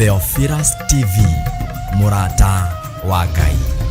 Theophilus TV, Murata wa Ngai.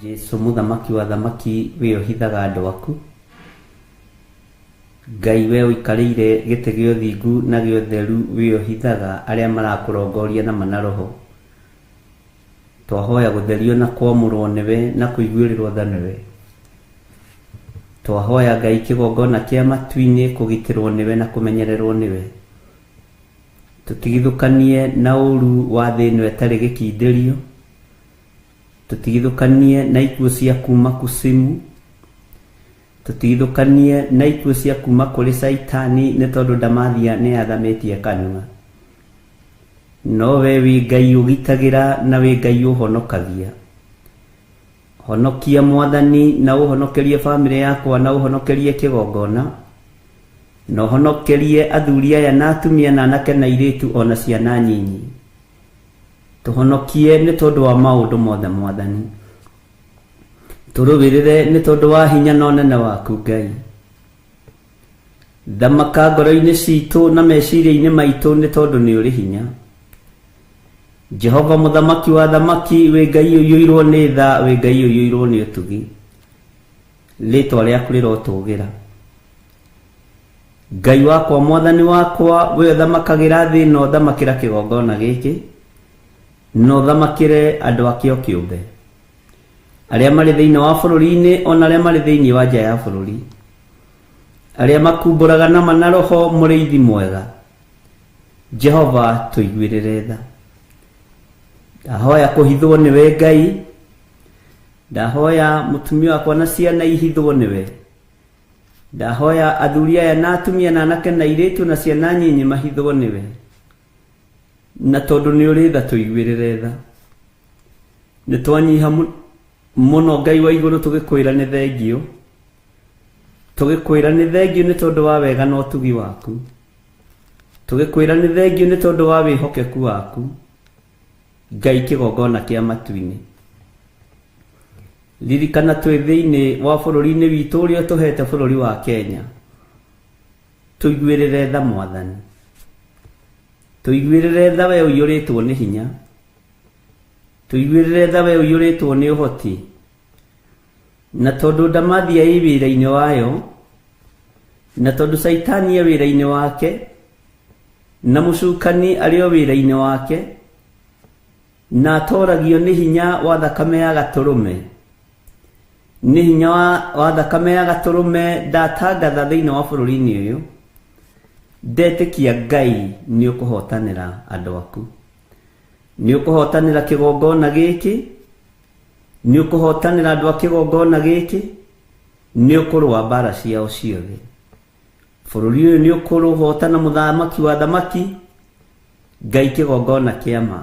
Jesu muthamaki wa thamaki we ohithaga andu aku. Ngai we uikarĩire gĩtĩ gĩa ũthingu na gĩa ũtheru we ohithaga arĩa marakurongoria na manaroho. Twahoya gũtherio na kwamũrwo nĩwe na kũiguĩrĩrwo tha nĩwe. Twahoya Ngai kĩgongona kĩa matu-inĩ kũgitĩrwo nĩwe na kũmenyererwo nĩwe. Tũtigithũkanie na ũru wa thĩ ĩno ĩtarĩ gĩkindĩrio. Tũtigithũkanie na ikuũ cia kuma kusimu. Tũtigithũkanie na ikuũ cia kuma kũrĩ Saitani nĩ tondũ ndamathia nĩ athamĩtie kanua. No we wĩ Ngai ũgitagĩra na wĩ Ngai ũhonokagia. Honokia Mwathani na ũhonokerie bamĩrĩ yakwa na ũhonokerie kĩgongona. Na ũhonokerie athuri aya na atumia na anake na airĩtu ona ciana nyinyi. Tũhonokie nĩ tondũ wa maũndũ mothe Mwathani. Tũrũwĩrĩre nĩ tondũ wa hinya na ũnene waku Ngai. Thamaka ngoro-inĩ citũ na meciria-inĩ maitũ nĩ tondũ nĩ ũrĩ hinya. Jehova muthamaki wa thamaki we Ngai ũiyũirwo nĩ tha we Ngai ũiyũirwo nĩ ũtugi. Rĩĩtwa rĩaku rĩrotũgĩra. Ngai wakwa Mwathani wakwa we ũthamakagĩra thĩ ĩno thamakĩra kĩgongona gĩkĩ. No thamakĩre andũ akĩo kĩũmbe. Arĩa marĩ thĩinĩ wa bũrũri-inĩ ona arĩa marĩ thĩinĩ wa nja ya bũrũri. Arĩa makumbũraga na manaroho mũrĩithi mwega. Jehova tũiguĩrĩre tha. Ndahoya kũhithwo nĩwe Ngai. Ndahoya mũtumia wakwa na ciana ihithwo nĩwe. Ndahoya athuri aya na atumia na anake na airĩtu na ciana nyinyi mahithwo nĩwe. Na tondũ nĩ ũrĩ tha tũiguĩrĩre tha. Nĩ twanyiha mũno Ngai wa igũrũ tũgĩkwĩra nĩ thengio. Tũgĩkwĩra nĩ thengio nĩ tondũ wa wega na ũtugi waku. Tũgĩkwĩra nĩ thengio nĩ tondũ wa wĩhokeku waku. Ngai kĩgongona kĩa matu-inĩ. Ririkana twĩ thĩinĩ wa bũrũri-inĩ witũ ũrĩa ũtũhete bũrũri wa Kenya. Tũiguĩrĩre tha Mwathani. Tũiguĩrĩre tha we ũiyũrĩtwo nĩ hinya. Tũiguĩrĩre tha we ũiyũrĩtwo nĩ ũhoti. Na tondũ ndamathia ĩ wĩra-inĩ wayo. Na tondũ Saitani ĩ wĩra-inĩ wake. Na mũcukani arĩ o wĩra-inĩ wake. Na atoragio nĩ hinya wa thakame ya gatũrũme. Nĩ hinya wa thakame ya gatũrũme ndatangatha thĩinĩ wa bũrũri-inĩ ũyũ. Ndetĩkia Ngai nĩ ũkũhotanĩra andũ aku. Nĩ ũkũhotanĩra kĩgongona gĩkĩ. Nĩ ũkũhotanĩra andũ a kĩgongona gĩkĩ. Nĩ ũkũrũa mbara ciao ciothe. Bũrũri ũyũ nĩ ũkũrũhotana mũthamaki wa thamaki. Ngai kĩgongona kĩama.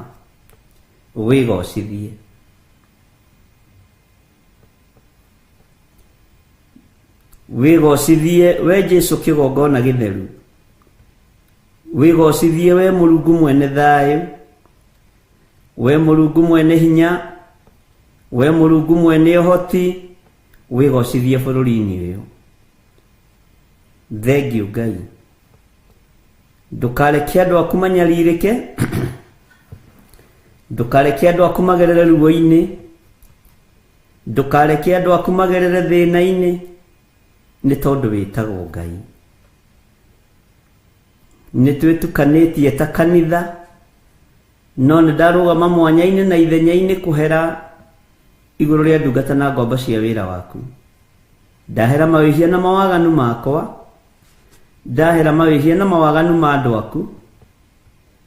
Wĩgocithie. Wĩgocithie we Jesu kĩgongona gĩtheru. Wĩgocithie we Mũrungu mwene thayũ. We Mũrungu mwene hinya. We Mũrungu mwene ũhoti. Wĩgocithie bũrũri-inĩ ũyũ. Thengiũ Ngai. Ndũkareke andũ aku manyarirĩke. Ndũkareke andũ aku magerere ruo-inĩ. Ndũkareke andũ aku magerere thĩna-inĩ. Nĩ tondũ wĩtagwo Ngai. Nĩ twĩtukanĩtie ta kanitha. No nĩ ndarũgama mwanya-inĩ na ithenya-inĩ kũhera igũrũ rĩa ndungata na ngombo cia wĩra waku. Ndahera mawĩhia na mawaganu makwa. Ndahera mawĩhia na mawaganu ma andũ aku.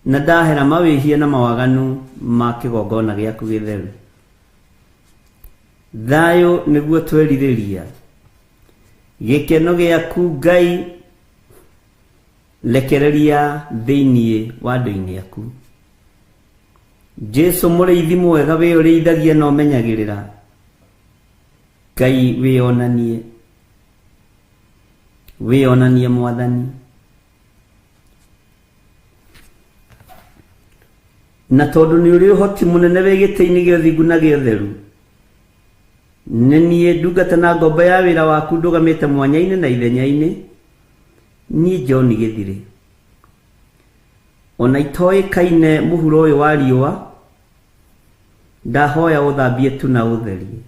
Na ndahera mawĩhia na mawaganu ma kĩgongona gĩaku gĩtheru. Thayũ nĩguo twerirĩria. Gĩkeno gĩaku Ngai lekereria thĩinĩ wa andũ-inĩ aku. Jesu mũrĩithi mwega wĩ ũrĩithagia na ũmenyagĩrĩra. Ngai wĩonanie. Wĩonanie Mwathani. Na tondũ nĩ ũrĩ ũhoti mũnene wĩ gĩtĩ-inĩ gĩa ũthingu na gĩa ũtheru. Nĩ niĩ ndungata na ngombo ya wĩra waku ndũgamĩte mwanya-inĩ na ithenya-inĩ. Niĩ John Gĩthirĩ. Ona itoĩkaine mũhuro ũyũ wa riũa. Ndahoya ũthambie tu na ũtherie.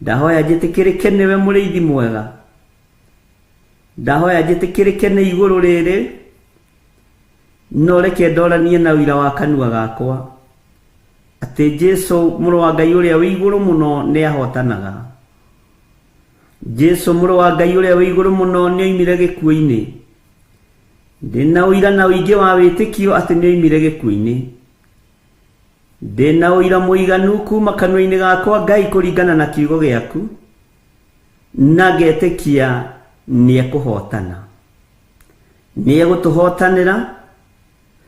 ndahoya njitikirike niwe muriithi mwega, ndahoya njitikirike ni iguru riri, no reke ndoranie na wira wa kanua gakwa ati Jesu muru wa Ngai uria wi iguru muno ni ahotanaga. Jesu muru wa Ngai uria wi iguru muno ni oimire gikuo-ini, ndina uira na uingi wa witikio ati ni oimire gikuo-ini, ndina uira muiganu kuma kanua-ini gakwa Ngai kuringana na kiugo giaku, na ngetikia ni ekuhotana, ni egutuhotanira,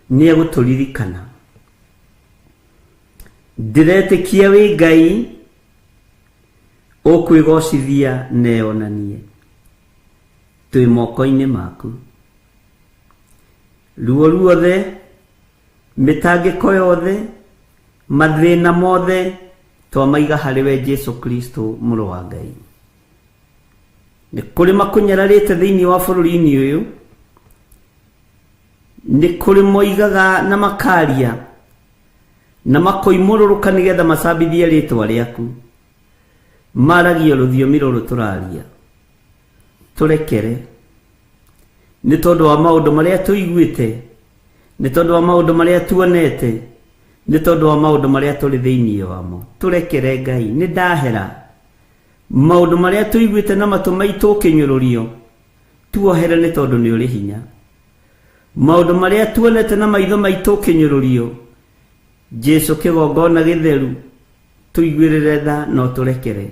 ni eguturirikana. Ndiretikia wi Ngai ukwigocithia neonanie, twi moko-ini maku. Ruo ruothe, mitangiko yothe, mathina mothe twamaiga hariwe Jesu Kristo muru wa Ngai. Ni kuri makunyararite thiini wa bururi-ini uyu, ni kuri moigaga na makaria na makoimururuka nigetha macambithie ritwa riaku, maragia ruthiomi ruru turaria. Turekere ni tondu wa maundu maria tuiguite, ni tondu wa maundu maria tuonete, ni tondu wa maundu maria turi thiini wamo. Turekere Ngai, ni ndahera maundu maria tuiguite na matu maitu kinyururio, tuohere ni tondu ni uri hinya. Maundu maria tuonete na maitho maitu kinyururio, Jesu kigongona githeru, tuiguirire tha no turekere.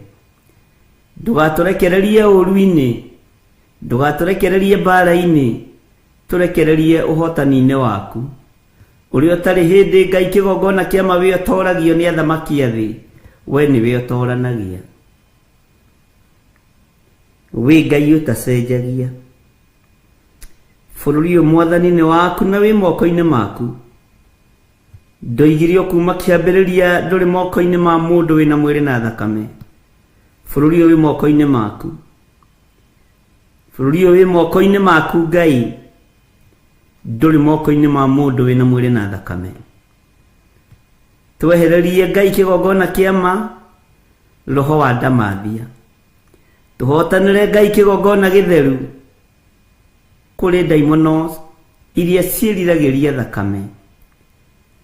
Ndugaturekererie uuru-ini, ndugaturekererie mbara-ini, turekererie uhotani-ini waku uria utari hindi Ngai kigongona kia mawe utoragio ni athamaki a thi, we niwe utoranagia. Wi Ngai utacenjagia, bururi uyu mwathani ni waku na wi moko-ini maku. Ndoigirio kuma kiambiriria nduri moko-ini ma mundu wina mwiri na thakame. Bururi uyu wi moko-ini maku, bururi uyu wi moko-ini maku Ngai, nduri moko-ini ma mundu wina mwiri na thakame. Twehererie Ngai kigongona kia ma, roho wa ndamathia. Tuhotanire Ngai kigongona githeru kuri ndaimono iria ciiriragiria thakame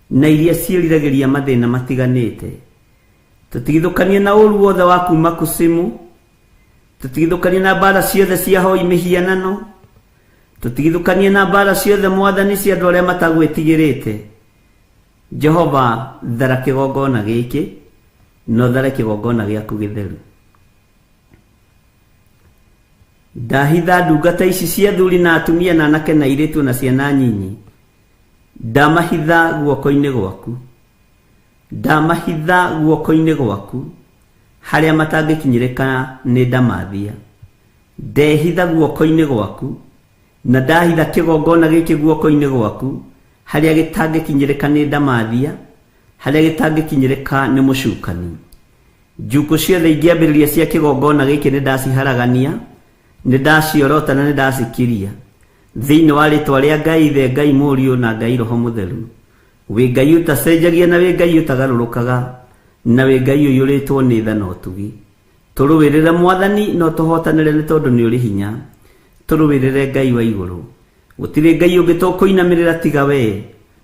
na iria ciiriragiria mathina matiganite. Tutigithukanie na uru wothe wa kuma kusimu, tutigithukanie na mbara ciothe cia hoi mihianano, tutigithukanie na mbara ciothe mwathani cia andu aria matagwitigirite. Jehova, thara kigongona giki, no thara kigongona giaku githeru. Ndahitha ndungata ici cia thuri na atumia na anake na airitu na ciana nyinyi, ndamahitha guoko-ini gwaku, ndamahitha guoko-ini gwaku haria matangikinyirika ni ndamathia. Ndehitha guoko-ini gwaku, na ndahitha kigongona giki guoko-ini gwaku haria gitangikinyirika ni ndamathia, haria gitangikinyirika ni mucukani. Njuku ciothe ingiambiriria cia kigongona giki ni ndaciharagania, ni ndaciorota na ni ndacikiria thiini wa ritwa ria Ngai Ithe, Ngai Muriu na Ngai Roho Mutheru. Wi Ngai utacenjagia na wi Ngai utagarurukaga, na wi Ngai uyuritwo ni tha na utugi. Turuwirire mwathani no tuhotanire ni tondu ni uri hinya. Turuwirire Ngai wa iguru, gutiri Ngai ungi tukuinamirira tiga we.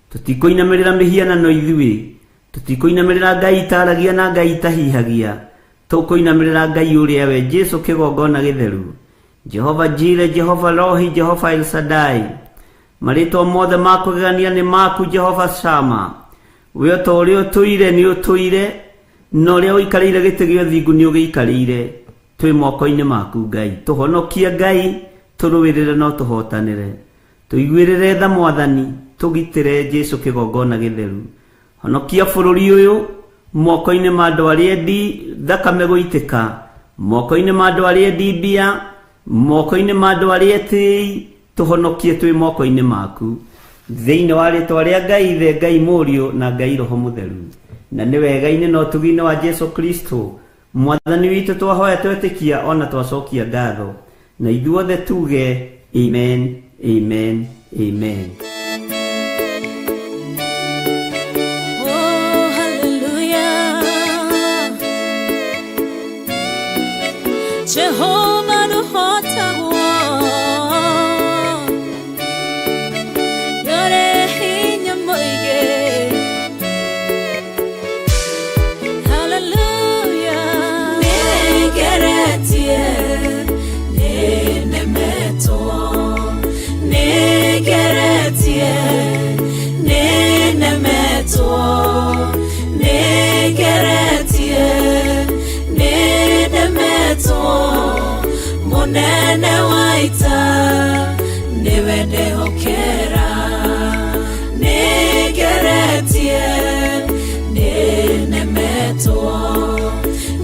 Tutikuinamirira mihianano ithui, tutikuinamirira Ngai itaragia na Ngai itahihagia. Tukuinamirira Ngai uria we Jesu kigongona githeru, Jehova Jire, Jehova Rohi, Jehova El Shaddai. Maritwa mothe makugania ni maku Jehova Shama. We uria utuire ni utuire, no ria uikarire giti gia thingu ni ugiikarire. Twi moko-ini maku Ngai, tuhonokie Ngai, turuwirire no tuhotanire. Tuiguirire tha mwathani, tugitire Jesu kigongona githeru. Honokia bururi uyu moko-ini ma andu aria endi thakame guitika, moko-ini ma andu aria endi mbia, moko-ini ma andu aria etii. Tuhonokie twi moko-ini maku thiini wa ritwa ria Ngai Ithe, Ngai Muriu na Ngai Roho Mutheru. Na ni wega-ini na utugi-ini wa Jesu Kristo mwathani witu twahoya twetikia ona twacokia ngatho, na ithuothe tuge amen, amen, amen. Jehovah no hotagwo Yore hinya moige Hallelujah Negeretie Nenemeto Negeretie Nenemeto Negeretie Nenemeto Monene waita Newende hokera Negeretie Nenemeto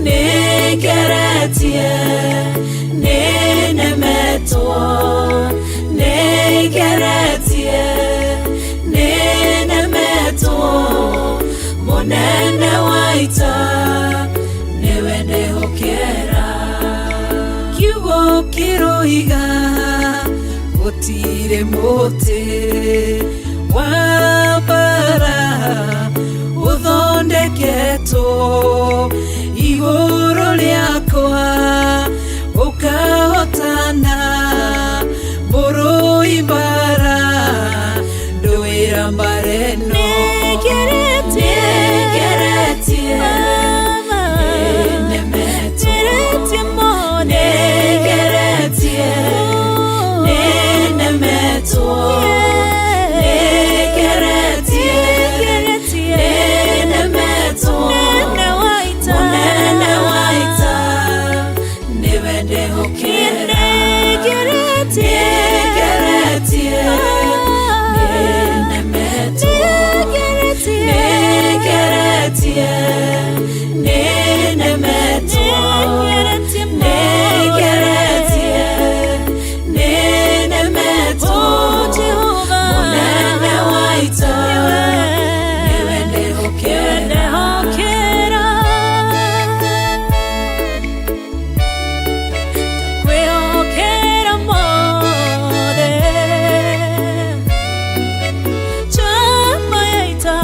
Negeretie Nenemeto Negeretie Nenemeto Monene waita Newende hokera Kiugo kiroiga Gutire mote Wabara Uthondeketo Iguru liakwa Ukahotana Buru ibara Nduira mbareno Negeretie Nenemeto Negeretie Nenemeto Negeretie Nenemeto Monene waita Newende hokera Negeretie Nenemeto Negeretie Nenemeto Negeretie Nenemeto Monene waita Newende hokera Kwehokera mothe Chama yaita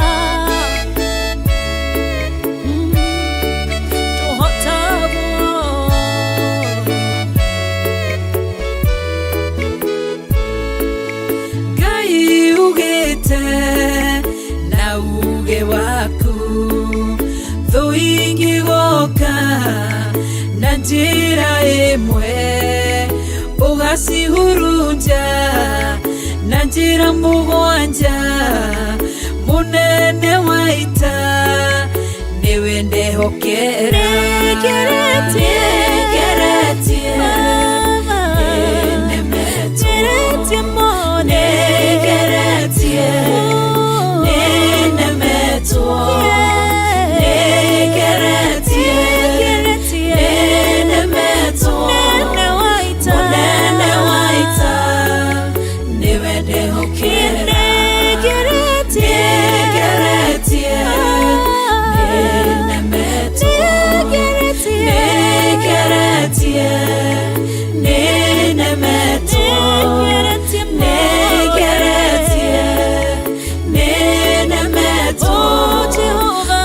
Gai ugete na uge waku Thuingi goka na njira imwe Ugacihurunja na njira mugwanja Munene waita Niwende hokera Negeretie Nenemeto Negeretie Nenemeto Negeretie Nenemeto Monene waita Niwende hokera Negeretie Nenemeto Negeretie Nenemeto Negeretie Nenemeto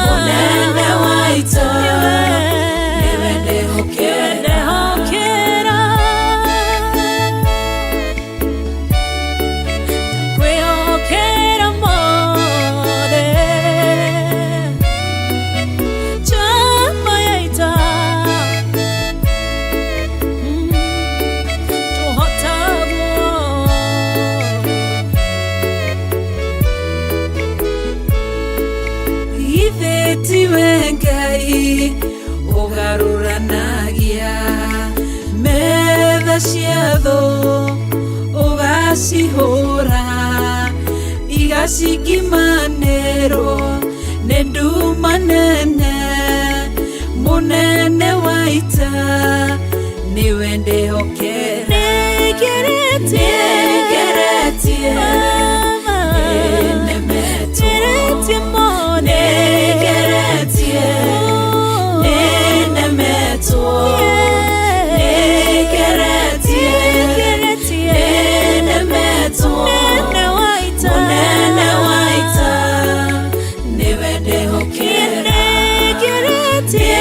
Monene waita Niwende hokera Kwehokera mothe Chama yaita Ithetiwe Ngai Ugaruranagia Metha ciatho Ugacihũra Igacikimanĩrwo Nĩ nduma nene Munene waita Niwende hokera Negeretie Nenemeto Negeretie Nenemeto Negeretie Nenemeto Monene waita Niwende hokera Negeretie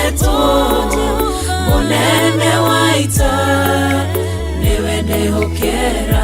wetu munene waita niwe ndihokera.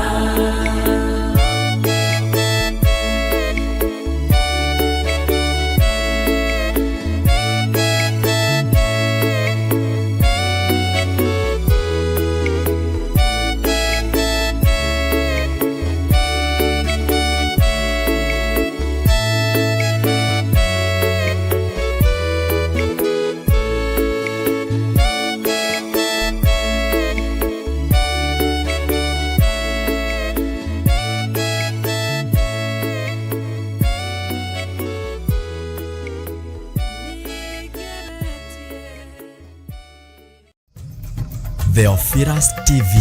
Theophilus TV,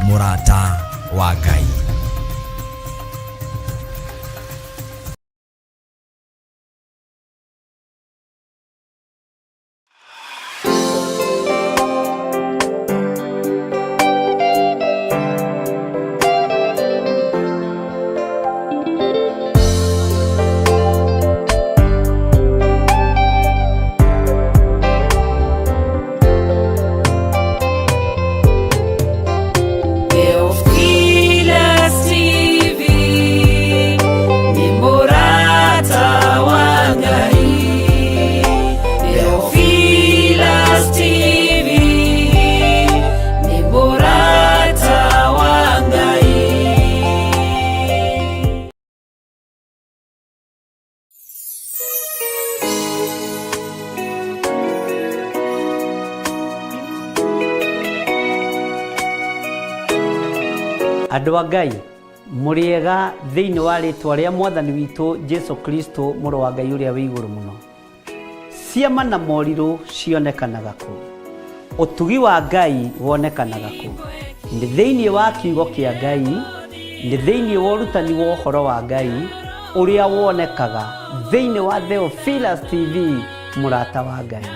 Murata wa Ngai. Andũ a Ngai mũrĩega thĩinĩ wa rĩtwa rĩa mwathani witũ Jesu Kristo mũrũ wa Ngai ũrĩa wĩ igũrũ mũno. Ciama na morirũ cionekanaga kũ? Ũtugi wa Ngai wonekanaga kũ? Nĩ thĩinĩ wa kiugo kĩa Ngai, nĩ thĩinĩ wa ũrutani wa ũhoro wa Ngai ũrĩa wonekaga thĩinĩ wa Theophilus TV, mũrata wa Ngai.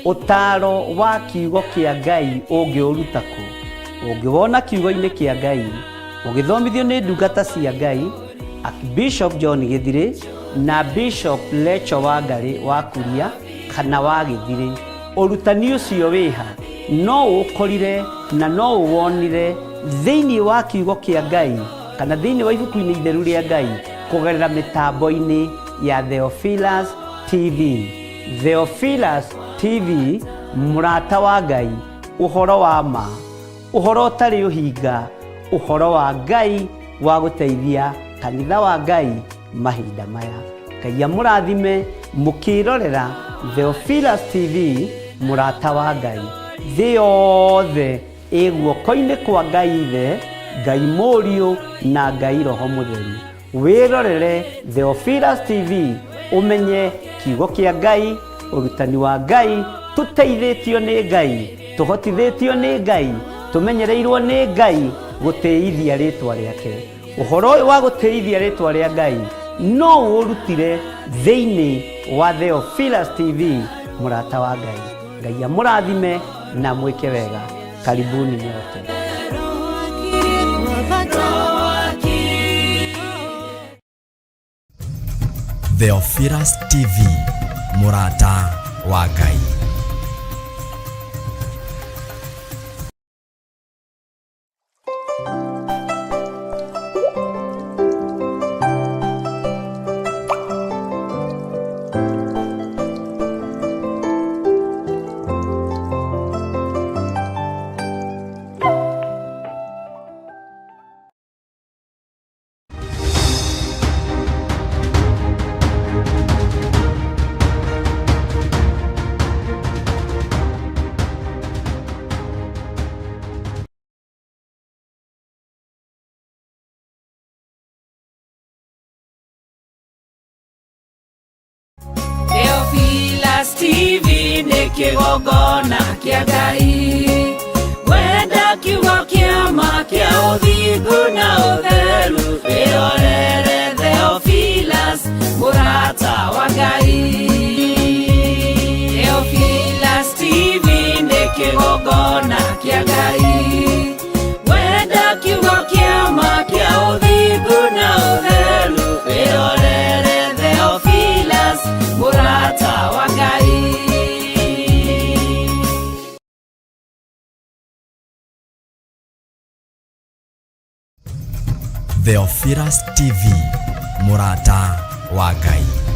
Ũtaaro wa kiugo kĩa Ngai ũngĩũruta kũ? Ũngĩwona kiugo-inĩ kĩa Ngai ũgĩthomithio nĩ ndungata cia Ngai Archbishop John Gĩthirĩ na Bishop Lecho Wangarĩ wa Kuria kana wa Gĩthirĩ. Ũrutani ũcio wĩha no ũkorire na no ũwonire thĩinĩ wa kiugo kĩa Ngai kana thĩinĩ wa ibuku-inĩ itheru rĩa Ngai kũgerera mĩtambo-inĩ ya Theophilus TV. Theophilus TV, mũrata wa Ngai, ũhoro wa ma, ũhoro ũtarĩ ũhinga, ũhoro wa Ngai wa gũteithia kanitha wa Ngai mahinda maya. Ngai amũrathime mũkĩrorera Theophilus TV, mũrata wa Ngai. Thĩ yothe ĩ guoko-inĩ kwa Ngai Ithe, Ngai Mũriũ na Ngai Roho Mũtheru. Wĩrorere Theophilus TV ũmenye kiugo kĩa Ngai, ũrutani wa Ngai, tũteithĩtio nĩ Ngai, tũhotithĩtio nĩ Ngai, tumenyereirwo nĩ Ngai gũtĩithia rĩtwa rĩake. Ũhoro ũyũ wa gũtĩithia rĩtwa rĩa Ngai no ũrutire thĩinĩ wa Theophilus TV, mũrata wa Ngai. Ngai amũrathime na mwĩke wega. Karibuni nyote. Theophilus TV, Murata wa Ngai. Theophilus TV nĩ kĩgongona kĩa Ngai, wenda kiugo kĩa ma kĩa ũthingu na ũtheru. Wĩrorere Theophilus, mũrata wa Ngai. Theophilus TV nĩ kĩgongona kĩa Ngai, wenda kiugo kĩa ma kĩa ũthingu na ũtheru. Wĩrorere Theophilus, mũrata wa Ngai. Theophilus TV, mũrata wa Ngai.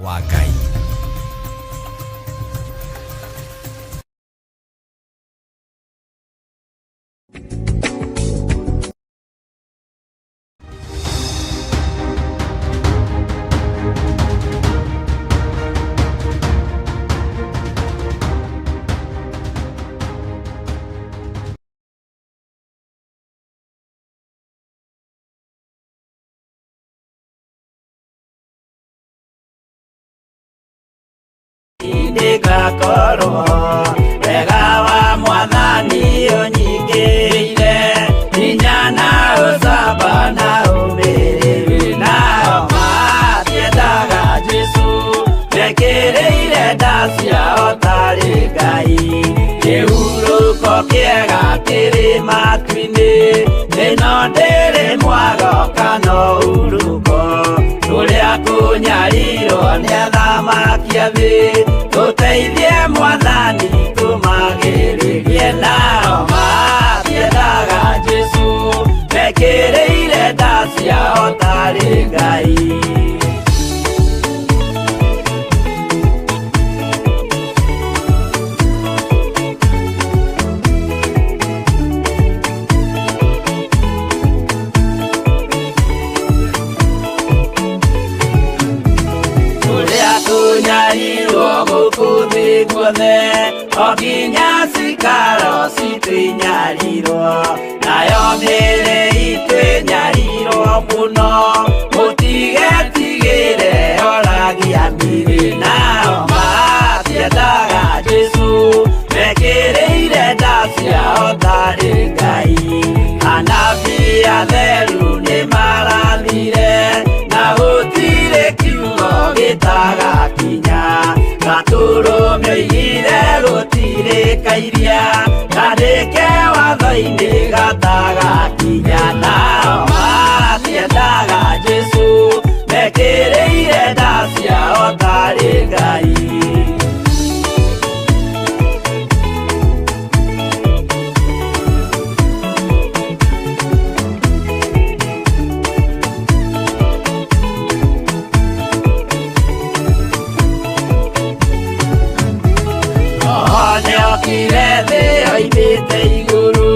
Wa Ngai. ndĩgakorwo wega wa Mwathani ũnyingĩrĩire hinya na ũcamba na ũmĩrĩru nao matiendaga Jesũ mekĩrĩire nda ciao tarĩ Ngai kĩhurũko kĩega kĩrĩ matu-inĩ ĩno ndĩrĩ mwago kana ũruko tũrĩa kũnyarirwo nĩ athamaki a thĩ tũteithie Mwathani tũmagĩrĩrie nao matiendaga Jesũ mekĩrĩire nda ciao tarĩ Ngai guothe okinya cikaro citwĩnyarirwo nayo mĩĩrĩ itwĩnyarirwo mũno mũtigetigĩre oragia mĩĩrĩ nao matiendaga Jesũ mekĩrĩire nda ciao tarĩ Ngai anabii atheru nĩmarathire na gũtirĩ kiugo gĩtagakinya gatũrũmĩire gũtirĩkairia kandĩke watho-inĩ gatagakinya nao matiendaga Jesũ mekĩrĩire nda ciao tarĩ Ngai Kirete oimĩte igũrũ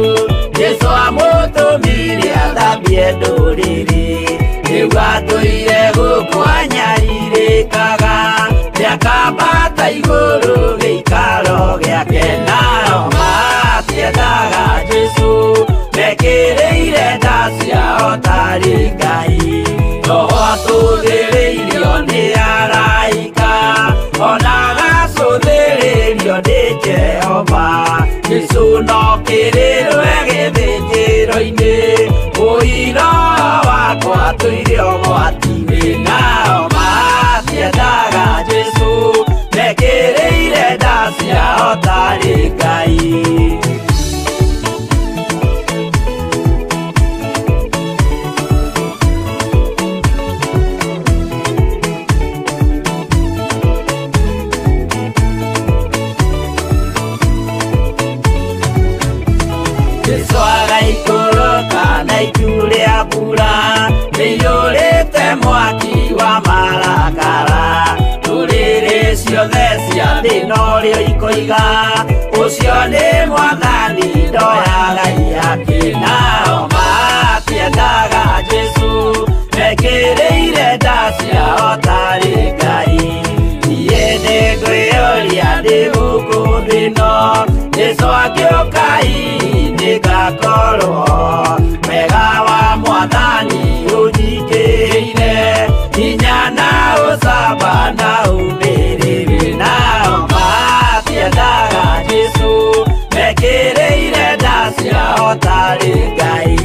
Jesũ amũtũmire athambie ndũrĩrĩ rĩu atũire gũkũ anyarirĩkaga nĩakambata igũrũ gĩikaro gĩake nao matiendaga Jesũ mekĩrĩire nda ciao tarĩ Ngai roho atũthĩrĩirio nĩ araika ona gacũthĩrĩrio nĩ Jehova Jesũ no kĩrĩrwe gĩthĩnjĩro-inĩ ũira wakwa tũire ũgwati-inĩ nao matiendaga Jesũ mekĩrĩire nda ciao tarĩ Ngai mwaki wa marakara ndũrĩrĩ ciothe cia thĩ norĩo ikoiga ũcio nĩ Mwathani ndoyaga yake nao matiendaga Jesũ mekĩrĩire nda ciao tarĩ Ngai niĩ nĩngwĩyũria ndĩ gũkũ thĩ ĩno Jesũ angĩũka nĩngakorwo wega wa Mwathani ũnyingĩrĩire hinya na ũcamba na ũmĩrĩru nao matiendaga Jesũ mekĩrĩire nda ciao tarĩ Ngai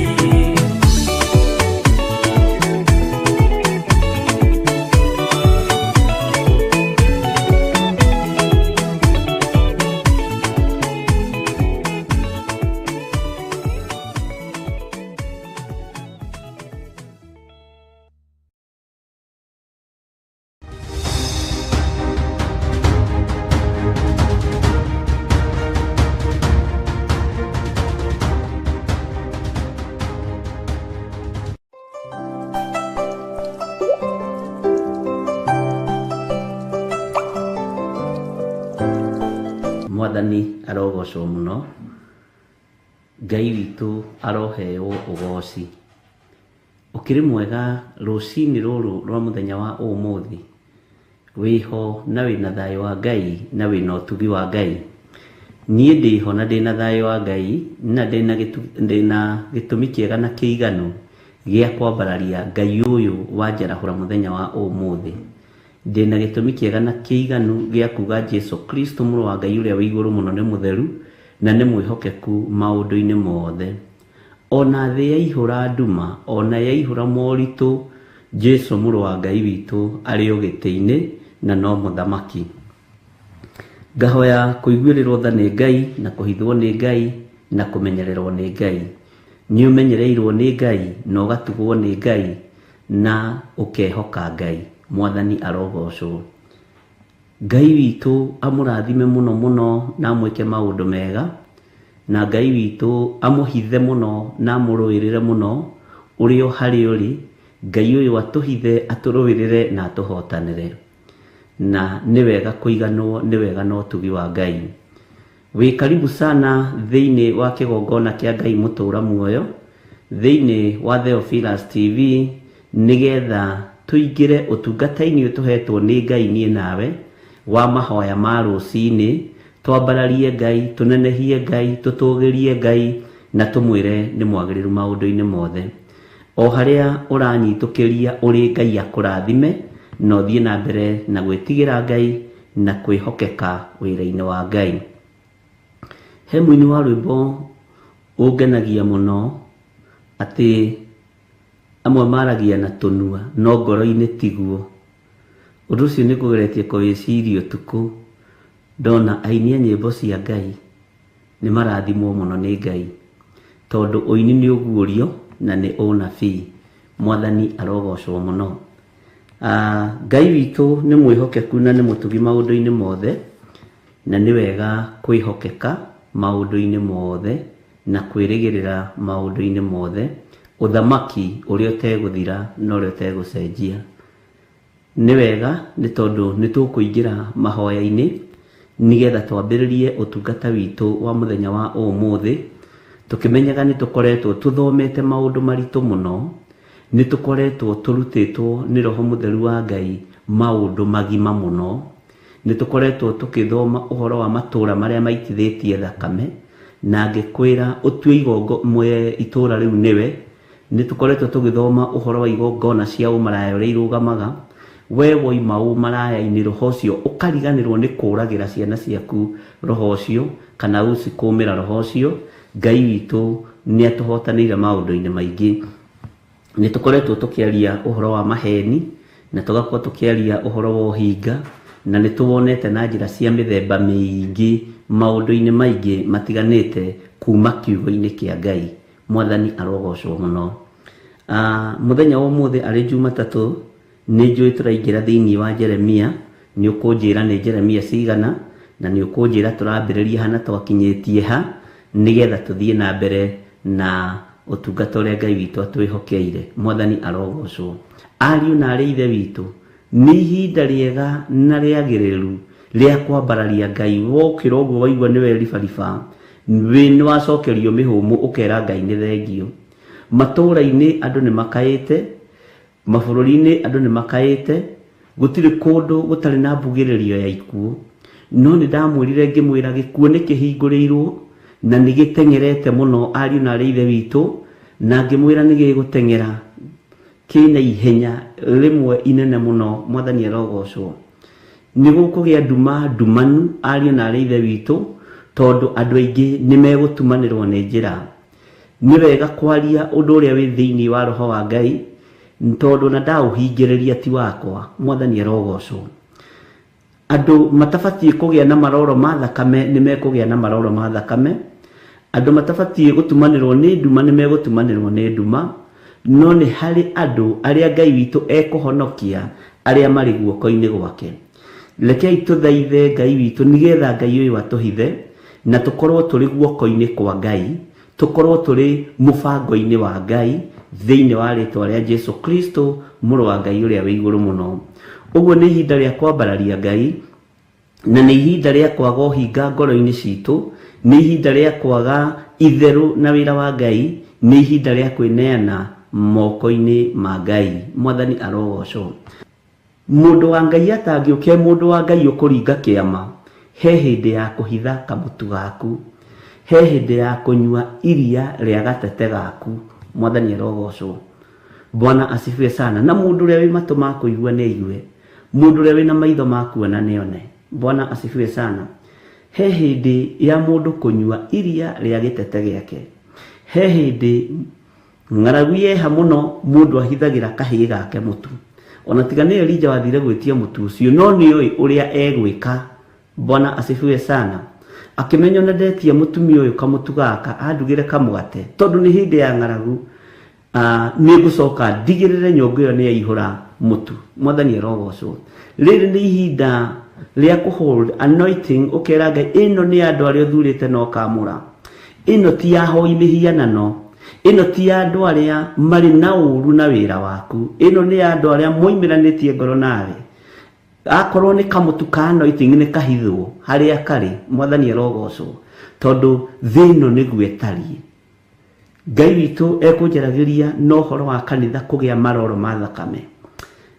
Mwathani arogocwo mũno Ngai witũ aroheo ũgooci ũkĩrĩ mwega rũcinĩ rũrũ rwa mũthenya wa ũmũthĩ wĩho na wĩna thayũ wa Ngai na wĩna ũtugi wa Ngai niĩ ndĩho na ndĩna thayũ wa Ngai na ndĩna gĩtũmi kĩega na kĩiganu gĩa kwambararia Ngai ũyũ wanjarahũra mũthenya wa ũmũthĩ ndina gitumi kiega na kiiganu gya kuga Jesu Kristo mũrũ wa Ngai ũrĩa wĩ igũrũ mũno nĩ mũtheru na nĩ mwĩhokeku maũndũ-inĩ mothe. Ona thĩ yaihũra nduma, ona yaihũra moritũ, Jesu mũrũ wa Ngai witũ arĩ o gĩtĩ-inĩ na no mũthamaki. Ngahoya kũiguĩrĩrwo tha nĩ Ngai na kũhithwo nĩ Ngai na kũmenyererwo nĩ Ngai. Nĩ ũmenyereirwo nĩ Ngai na ũgatugwo nĩ Ngai na ũkehoka Ngai. Mwathani arogocwo. Ngai witũ amũrathime mũno mũno na amwĩke maũndũ mega, na Ngai witũ amũhithe mũno na amũrũĩrĩre mũno ũrĩ o harĩ ũrĩ. Ngai ũyũ atũhithe, atũrũĩrĩre na atũhotanĩre. Na nĩ wega kũiganwo, nĩ wega na ũtugi wa Ngai. Wĩ karibu sana thĩinĩ wa kĩgongona kĩa Ngai mũtũra muoyo, thĩinĩ wa Theophilus TV, nĩgetha tũingĩre ũtungata-inĩ ũtũhetwo nĩ Ngai niĩ nawe wa mahoya ma rũcinĩ. Twambararie Ngai, tũnenehie Ngai, tũtũgĩrie Ngai na tũmwĩre nĩ mwagĩrĩru maũndũ-inĩ mothe. O harĩa ũranyitũkĩria ũrĩ Ngai akũrathime, na ũthiĩ na mbere na gwĩtigĩra Ngai na kwĩhokeka wĩra-inĩ wa Ngai. He mũini wa rwĩmbo ũngenagia mũno atĩ amwe maragia na tũnua no ngoro-inĩ tiguo. Ũndũ ũcio nĩ kũgeretie kũwĩciria ũtukũ, ndona aini a nyĩmbo cia Ngai nĩ marathimwo mũno nĩ Ngai, tondũ ũini nĩ ũguũrio na nĩ ũnabii. Mwathani arogocwo mũno. Ngai witũ nĩ mwĩhokeku na nĩ mũtugi maũndũ-inĩ mothe, na nĩ wega kwĩhokeka maũndũ-inĩ mothe na kwĩrĩgĩrĩra maũndũ-inĩ mothe. Ũthamaki ũrĩa ũtegũthira na ũrĩa ũtegũcenjia. Nĩ wega nĩ tondũ nĩ tũkũingĩra mahoya-inĩ nĩgetha twambĩrĩrie ũtungata witũ wa mũthenya wa ũmũthĩ, tũkĩmenyaga nĩ tũkoretwo tũthomete maũndũ maritũ mũno, nĩ tũkoretwo tũrutĩtwo nĩ Roho Mũtheru wa Ngai maũndũ magima mũno, nĩ tũkoretwo tũkĩthoma ũhoro wa matũũra marĩa maitithĩtie thakame, na ngĩkwĩra ũtue itũũra rĩu nĩwe. Nĩ tũkoretwo tũgĩthoma ũhoro wa igongona cia ũmaraya ũrĩa irũgamaga. We woima ũmaraya-inĩ, roho ũcio ũkariganĩrwo nĩ kũũragĩra ciana ciaku roho ũcio, kana ũcikũmĩra roho ũcio. Ngai witũ nĩ atũhotanĩire maũndũ-inĩ maingĩ. Nĩ tũkoretwo tũkĩaria ũhoro wa maheni, na tũgakorwo tũkĩaria ũhoro wa ũhinga, na nĩ tũwonete na njĩra cia mĩthemba mĩingĩ maũndũ-inĩ maingĩ matiganĩte kuma kiugo-inĩ kĩa Ngai. Mwathani arogocwo mũno. Mũthenya wa ũmũthĩ arĩ Jumatatũ, nĩ njũĩ tũraingĩra thĩinĩ wa Jeremia. Nĩ ũkũnjĩra nĩ Jeremia cigana, na nĩ ũkũnjĩra tũrambĩrĩria hana twakinyĩtie ha, nĩgetha tũthiĩ na mbere na ũtungata ũrĩa Ngai witũ atwĩhokeire. Mwathani arogocwo. Ariũ na arĩ ithe witũ, nĩ ihinda rĩega na rĩagĩrĩru rĩa kwambararia Ngai. Wokĩra ũguo waigua nĩwe ribariba, nĩ wacokerio mĩhũmũ ũkera Ngai nĩ thengio. Matũũra-inĩ andũ nĩ makaĩte, mabũrũri-inĩ andũ nĩ makaĩte, gũtirĩ kũndũ gũtarĩ na mbugĩrĩrio ya ikuũ. No nĩ ndamwĩrire ngĩmwĩra gĩkuũ nĩ kĩhingũrĩirwo na nĩ gĩteng'erete mũno, ariũ na arĩ ithe witũ, na ngĩmwĩra nĩ gĩgũteng'era kĩna ihenya rĩmwe inene mũno. Mwathani arogocwo. Nĩ gũkũgĩa nduma ndumanu, ariũ na arĩ ithe witũ, tondũ andũ aingĩ nĩ megũtumanĩrwo nĩ njĩra. Nĩ wega kwaria ũndũ ũrĩa wĩ thĩinĩ wa roho wa Ngai, tondũ na ndaũhingĩrĩria ti wakwa. Mwathani arogocwo. Andũ matabatiĩ kũgĩa na maroro ma thakame nĩ mekũgĩa na maroro ma thakame. Andũ matabatiĩ gũtumanĩrwo nĩ nduma nĩ megũtumanĩrwo nĩ nduma. No nĩ harĩ andũ arĩa Ngai witũ ekũhonokia, arĩa marĩ guoko-inĩ gwake. Rekei tũthaithe Ngai witũ nĩgetha Ngai ũyũ atũhithe na tũkorwo tũrĩ guoko-inĩ kwa Ngai, tũkorwo tũrĩ mũbango-inĩ wa Ngai thĩinĩ wa rĩtwa rĩa Jesu Kristo mũrũ wa Ngai ũrĩa wĩ igũrũ mũno. Ũguo nĩ ihinda rĩa kwambararia Ngai, na nĩ ihinda rĩa kwaga ũhinga ngoro-inĩ citũ, nĩ ihinda rĩa kwaga itherũ na wĩra wa Ngai, nĩ ihinda rĩa kwĩneana moko-inĩ ma Ngai. Mwathani arogocwo. Mũndũ wa Ngai atangĩũkia mũndũ wa Ngai ũkũringa kĩama, he hĩndĩ ya kũhitha kamũtu gaku, he hĩndĩ ya kũnyua iria rĩa gatete gaku. Mwathani arogocwo. Bwana asifiwe sana. Na mũndũ ũrĩa wĩ matũ ma kũigua nĩ aigue. mundu ria wina maitho makuona nione. Bwana asifiwe sana. He hindi ya mundu kunyua iria ria gitete giake. He hindi ng'aragu yeha muno mundu ahithagira kahii gake mutu. Ona tiga ni Elija wathire gwitia mutu ucio, no ni oi uria egwika. Bwana asifiwe sana. Akimenya na ndetia mutumia uyu kamutu gaka andugire kamugate tondu ni hindi ya ng'aragu. Ni gucoka ndigirire nyongo iyo ni yaihura mutu. Mwathani arogocwo. Riri ni ihinda ria kuhold anointing ukera Ngai ino ni andu aria thurite no kamura. Ino ti ya hoi mihianano. Ino ti andu aria mari na uru na wira waku. Ino ni andu aria moimiranitie ngoro nawe. Akorwo ni kamutu ka anointing ni kahithwo haria kari. Mwathani arogocwo tondu thino ni gwetari. Ngai witu ekunjaragiria no horo wa kanitha kugia maroro ma thakame.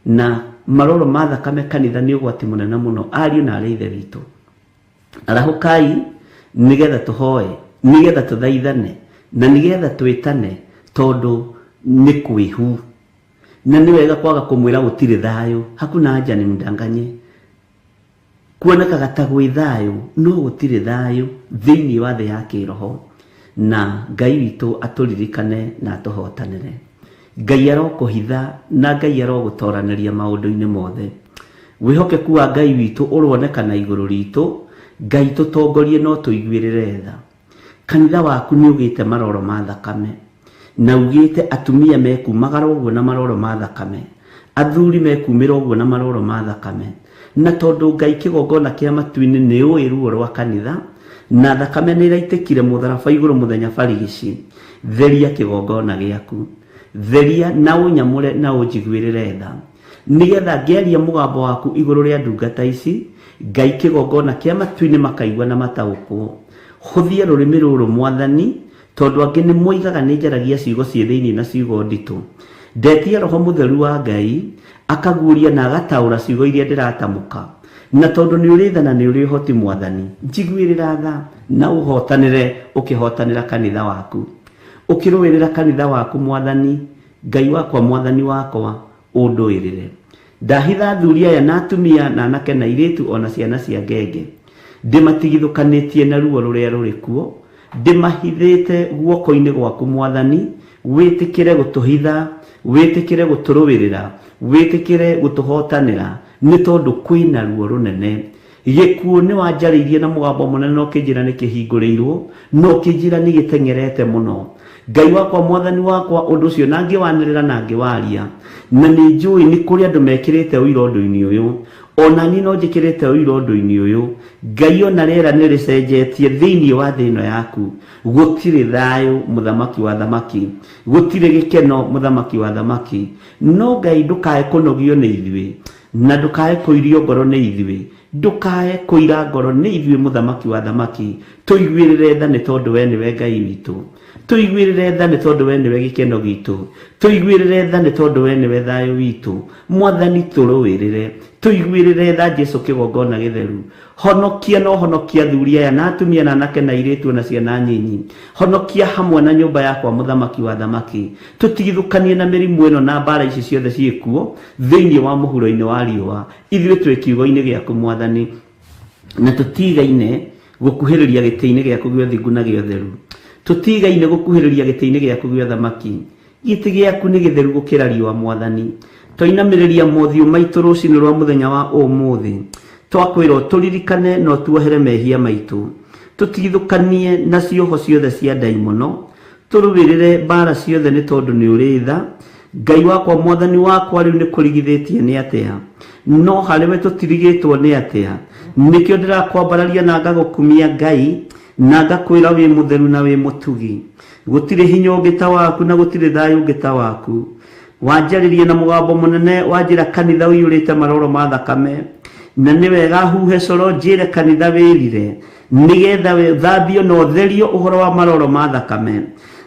Na maroro ma thakame kanitha ni ugwati munene muno ariu na arithe witu. Arahukai nigetha tuhoe, nigetha tuthaithane, na nigetha twitane tondu ni kwihu. Na ni wega kwaga kumwira gutire thayo, hakuna haja ni mdanganye. Kuonekaga ta gwi thayo no gutire thayo thiini wa thi ya kiroho. Na Ngai witu aturirikane na atuhotanire. Ngai arokuhitha na Ngai arogutoraniria maundu-ini mothe. Wihokeku wa Ngai witu uronekana iguru ritu. Ngai tutongorie no tuiguirire tha. Kanitha waku ni ugite maroro ma thakame. Na ugite atumia mekumagara uguo na maroro ma thakame. Athuri mekumira uguo na maroro ma thakame. Na tondu Ngai kigongona kia matu-ini ni ui ruo rwa kanitha. Na thakame ni iraitikire mutharaba iguru muthenya barigici. Theria kigongona giaku. Theria na unyamure na unjiguirire tha. Nigetha ngeria mugambo waku iguru ria ndungata ici. Ngai kigongona kia matu-ini makaigua na mataukwo. Huthia rurimi ruru Mwathani tondu angi ni moigaga ni njaragia ciugo cie thiini na ciugo nditu. Ndetia Roho Mutheru wa Ngai akaguria na agataura ciugo iria ndiratamuka. Na tondu ni urithana ni uri hoti Mwathani, njiguirira tha na uhotanire ukihotanira kanitha waku. Ukiruirira kanitha waku Mwathani, Ngai wakwa Mwathani wakwa unduirire. Ndahitha athuri aya na atumia na anake na iritu ona ciana cia ngenge. Ndimatigithukanitie na ruo ruria ruri kuo. Ndimahithite guoko-ini gwaku Mwathani, witikire gutuhitha, witikire guturuirira, witikire gutuhotanira ni tondu kwina ruo runene. Gikuo ni wanjariirie na mugambo munene no kinjira ni kihinguriirwo, no kinjira ni gitengerete muno. Ngai wakwa Mwathani wakwa undu ucio na ngiwanirira na ngiwaria. Na ni njui ni kuri andu mekirite uiro undu-ini uyu. Ona ni no njikirite uiro undu-ini uyu. Ngai ona riera ni ricenjetie thiini wa thino yaku. Gutire thayo muthamaki wa thamaki. Gutire gikeno muthamaki wa thamaki. No Ngai ndukae kunogio ni ithui. Na ndukae kuirio ngoro ni ithui. Ndukae kuira ngoro ni ithui muthamaki wa thamaki. Tuiguirire tha ni tondu we niwe Ngai witu. Tuiguirire tha ni tondu we niwe gikeno gitu. Tuiguirire tha ni tondu we niwe thayo witu. Mwathani turuirire. Tuiguirire tha Jesu kigongona githeru. Honokia no honokia athuri aya na atumia na anake na iritu na ciana nyinyi. Honokia hamwe na nyumba yakwa muthamaki wa thamaki. Tutigithukanie na mirimu ino na mbara ici ciothe ciikuo thiini wa muhuro-ini wa riua. Ithuĩ twĩ kiugo-ini giaku Mwathani. Na tutigaine gukuhiriria giti-ini giaku gĩa ũthingu na gĩa ũtheru. Tutigaine gukuhiriria giti-ini giaku gĩa thamaki. Giti giaku ni githeru gukira riua Mwathani. Twainamiriria mothiũ maitũ rũcinĩ rwa muthenya wa ũmũthĩ. Twakwĩrwo turirikane no tuohere mehia maitũ. Tutigithukanie na cioho ciothe cia ndaimono. Turuvirire mbara ciothe nĩ tondu nĩ ũrĩ tha. Ngai wakwa Mwathani wakwa rĩu nĩ kũrigithĩtie nĩ atĩa. No harĩwe tũtirigĩtwo nĩ atĩa. Nĩkĩo ndĩrakwambararia na ngagũkumia Ngai na ngakwĩra wĩ mũtheru na wĩ mũtugi. Gũtirĩ hinya ũngĩ ta waku na gũtirĩ thayũ ũngĩ ta waku. Wanjaririe na mugambo munene wanjira kanitha ũiyũrĩte maroro ma thakame. Na nĩ wega huhe coro njĩre kanitha wĩrire nigetha thambio na ũtherio ũhoro wa maroro ma thakame.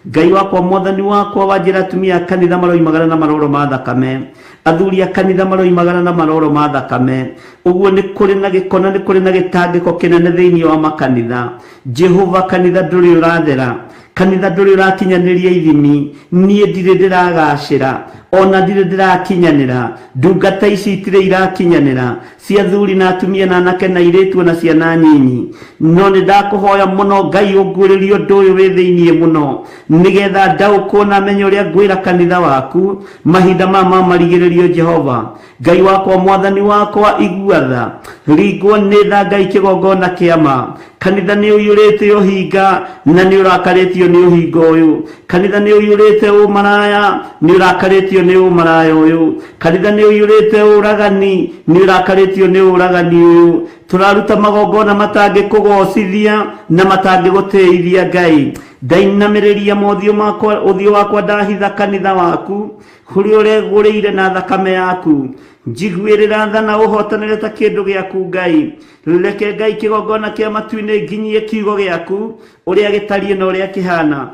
Ngai wakwa Mwathani wakwa wanjira atumia kanitha maroimagara na maroro ma thakame. Athuri a kanitha maroimagara na maroro ma thakame. Ũguo nĩ kũrĩ na gĩkona, nĩ kũrĩ na gĩtangĩko kĩnene thĩinĩ wa makanitha. Jehova, kanitha ndũrĩ ũrathera, kanitha ndũrĩ ũrakinyanĩria ithimi. Niĩ ndirĩ ndĩragacĩra ona ndire ndirakinyanira ndungata ici itire irakinyanira cia thuri na atumia na anake na iretu na ciana nyinyi no ni ndakuhoya muno Ngai unguririe undu uyu wi thiini muno nigetha ndaukwo na menyo ria ngwira kanitha waku mahinda mama marigiririo Jehova Ngai wakwa mwathani wakwa iguatha ringwo ni tha Ngai kigongona kiama kanitha ni uyurite uhinga na ni urakaritio ni uhingo uyu kanitha ni uyurite umaraya ni urakaritio ni umaraya uyu kanitha ni uyurite uragani ni urakaritio ni uragani uyu turaruta magongona matangi kugocithia na matangi guteithia Ngai ndainamiriria mothio makwa uthio wakwa ndahitha kanitha waku kuri ureguriire na thakame yaku njiguirira tha na uhotanire ta kindu giaku Ngai reke Ngai kigongona kia matu-ini nginyie kiugo giaku uria gitarie na uria kihana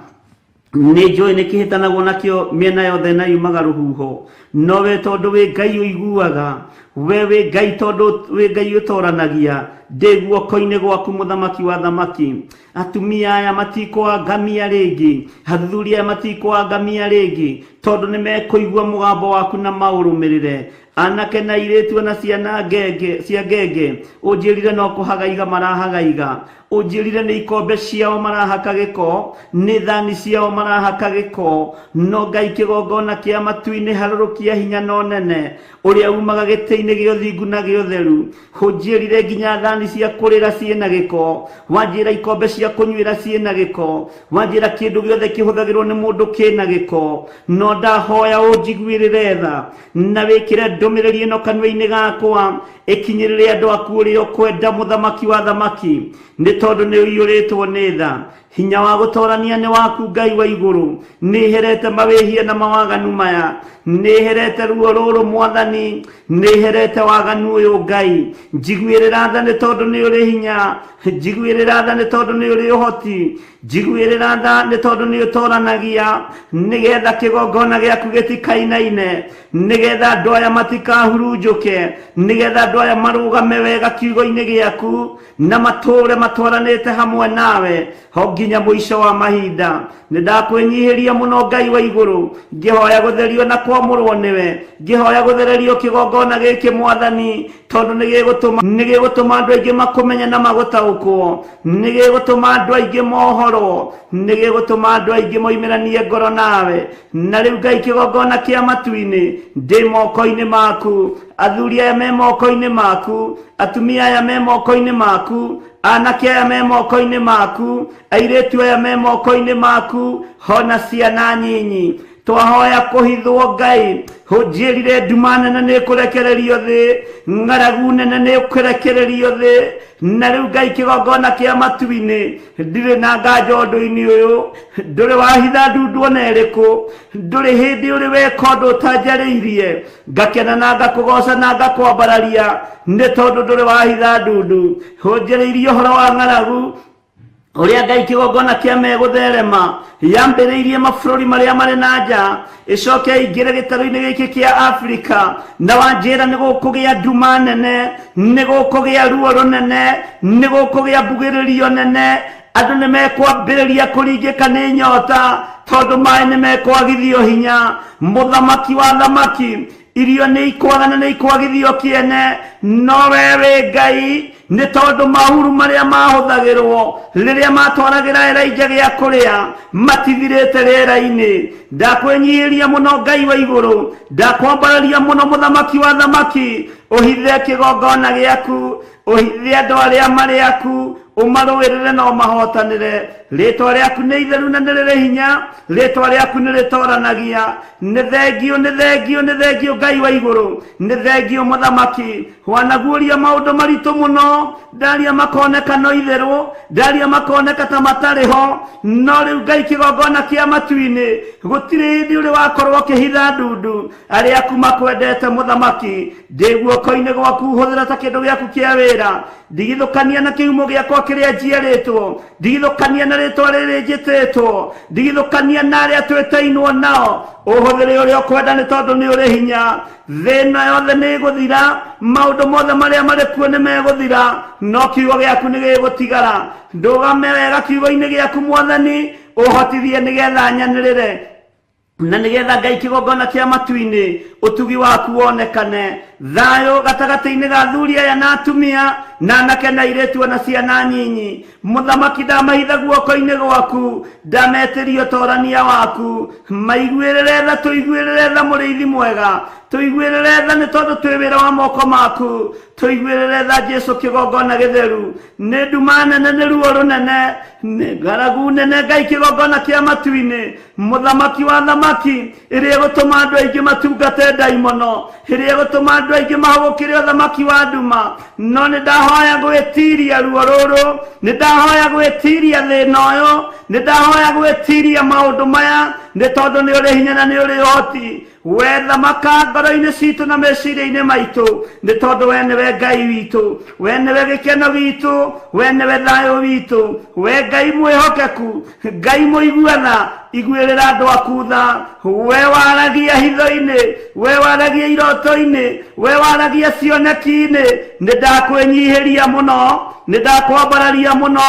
ni njui ni kihitanagwo nakio miena yothe na yumaga ruhuho no we tondu wi Ngai uiguaga we wi Ngai tondu wi Ngai utoranagia ndi guoko-ini gwaku muthamaki wa thamaki atumia aya matikwa ngamia ringi athuri aya matikwa ngamia ringi tondu ni mekuigua mugambo waku na maurumirire anake na iretu na ciana ngenge cia ngenge unjirire no kuhagaiga marahagaiga unjirire ni ikombe ciao marahaka giko ni thani ciao marahaka giko no Ngai kigongona kia matu-ini harurukia hinya no nene uria umaga gite-ini gio thingu na gio theru unjirire nginya thani cia kurira ciena giko wanjira ikombe cia kunyuira ciena giko wanjira kindu giothe kihuthagirwo ni mundu kina giko no ndahoya unjiguirire tha na wikire ndumiriri ino kanua-ini gakwa ikinyirire andu aku uria ukwenda muthamaki wa thamaki ni tondu ni uyuritwo ni tha hinya wa gutorania ni waku Ngai wa iguru ni herete mawihia na mawaganu maya ni herete ruo ruru mwathani ni herete waganu uyu Ngai njiguirira tha ni tondu ni uri hinya njiguirira tha ni tondu ni uri uhoti njiguirira tha ni tondu ni utoranagia nigetha kigongona giaku gitikainaine nigetha andu aya matikahurunjuke nigetha andu aya marugame wega kiugo-ini giaku na mature matwaranite hamwe nawe nginya muico wa mahinda nindakwenyihiria muno Ngai wa iguru ngihoya gutherio na kwamurwo niwe ngihoya guthererio kigongona giki mwathani tondu nigigutuma andu aingi makumenya na magutaukwo nigigutuma andu aingi mohoro nigigutuma andu aingi moimiranie ngoro nawe na riu Ngai kigongona kia matu-ini ndi moko-ini maku athuri aya me moko-ini maku atumia aya me moko-ini maku anake aya me moko-ini maku airetu aya me moko-ini maku hona ciana nyinyi twahoya kuhithwo Ngai hunjirire nduma nene ni kurekererio thi ng'aragu nene ni kurekererio thi na riu Ngai kigongona kia matu-ini ndire na nganja undu-ini uyu nduri wahitha ndundu ona iriku nduri hindi uri weka undu utanjariirie ngakena na ngakugoca na ngakwambararia ni tondu nduri wahitha ndundu hunjiriirie uhoro wa ng'aragu uria Ngai kigongona kia megutherema yambiriirie mabururi maria mari na nja icoke ingire gitaro-ini giki kia Afrika na wanjira ni gukugia nduma nene ni gukugia ruo runene ni gukugia mbugiririo nene andu ni mekwambiriria kuringika ni nyota tondu mai ni mekwagithio hinya muthamaki wa thamaki irio ni ikwagana ni ikwagithio kiene no wewe Ngai ni tondu mahuru maria mahuthagirwo riria matwaragira Elijah gia kuria matithirite riera-ini ndakwenyihiria muno Ngai wa iguru ndakwambararia muno muthamaki wa thamaki uhithe kigongona giaku uhithe andu aria mari aku umaruirire na umahotanire ritwa riaku ni itheru na ni riri hinya ritwa riaku ni ritoranagia ni thengio ni thengio ni thengio Ngai wa iguru ni thengio muthamaki wanaguria maundu maritu muno ndaria makoneka no itheru ndaria makoneka ta matariho no riu Ngai kigongona kia matu-ini gutiri hindi uri wakorwo kihitha ndundu aria aku makwendete muthamaki ndi guoko-ini gwaku huthira ta kindu giaku kia wira ndigithukania na kiumo giakwa kiria njiaritwo ndigithukania na ritwa riri njititwo ndigithukania na aria twitainwo nao uhuthire uria ukwenda ni tondu ni uri hinya thina yothe ni guthira maundu mothe maria mari kuo ni meguthira no kiugo giaku ni gigutigara ndugame wega kiugo-ini giaku mwathani uhotithie nigetha nyanirire na nigetha Ngai kigongona kia matu-ini utugi waku wonekane thayo gatagati-ini ga thuri aya na atumia na anake na airetu na ciana nyinyi. Muthamaki ndamahitha guoko-ini gwaku, ndametirio torania waku, maiguirire tha tuiguirire tha muriithi mwega, tuiguirire tha ni tondu twi wira wa moko maku, tuiguirire tha Jesu kigongona githeru ni nduma nene ni ruo runene ni ngaragu nene Ngai kigongona kia matu-ini, muthamaki wa thamaki iria gutuma andu aingi matungate ndaimono, iria gutuma andu aingi mahugukire uthamaki wa nduma. No ni ndahoya gwitiria ruo ruru, ni ndahoya gwitiria thina uyu, ni ndahoya gwitiria maundu maya ni tondu ni uri hinya na ni uri hoti. We thamaka ngoro-ini citu na meciria-ini maitu ni tondu we niwe Ngai witu, we niwe gikeno gitu, we niwe thayo witu, we Ngai mwihokeku, Ngai muiguana iguirira andu aku tha. We waragia hitho-ini, we waragia iroto-ini, we waragia cioneki-ini, ni ndakwenyihiria muno, ni ndakwambararia muno,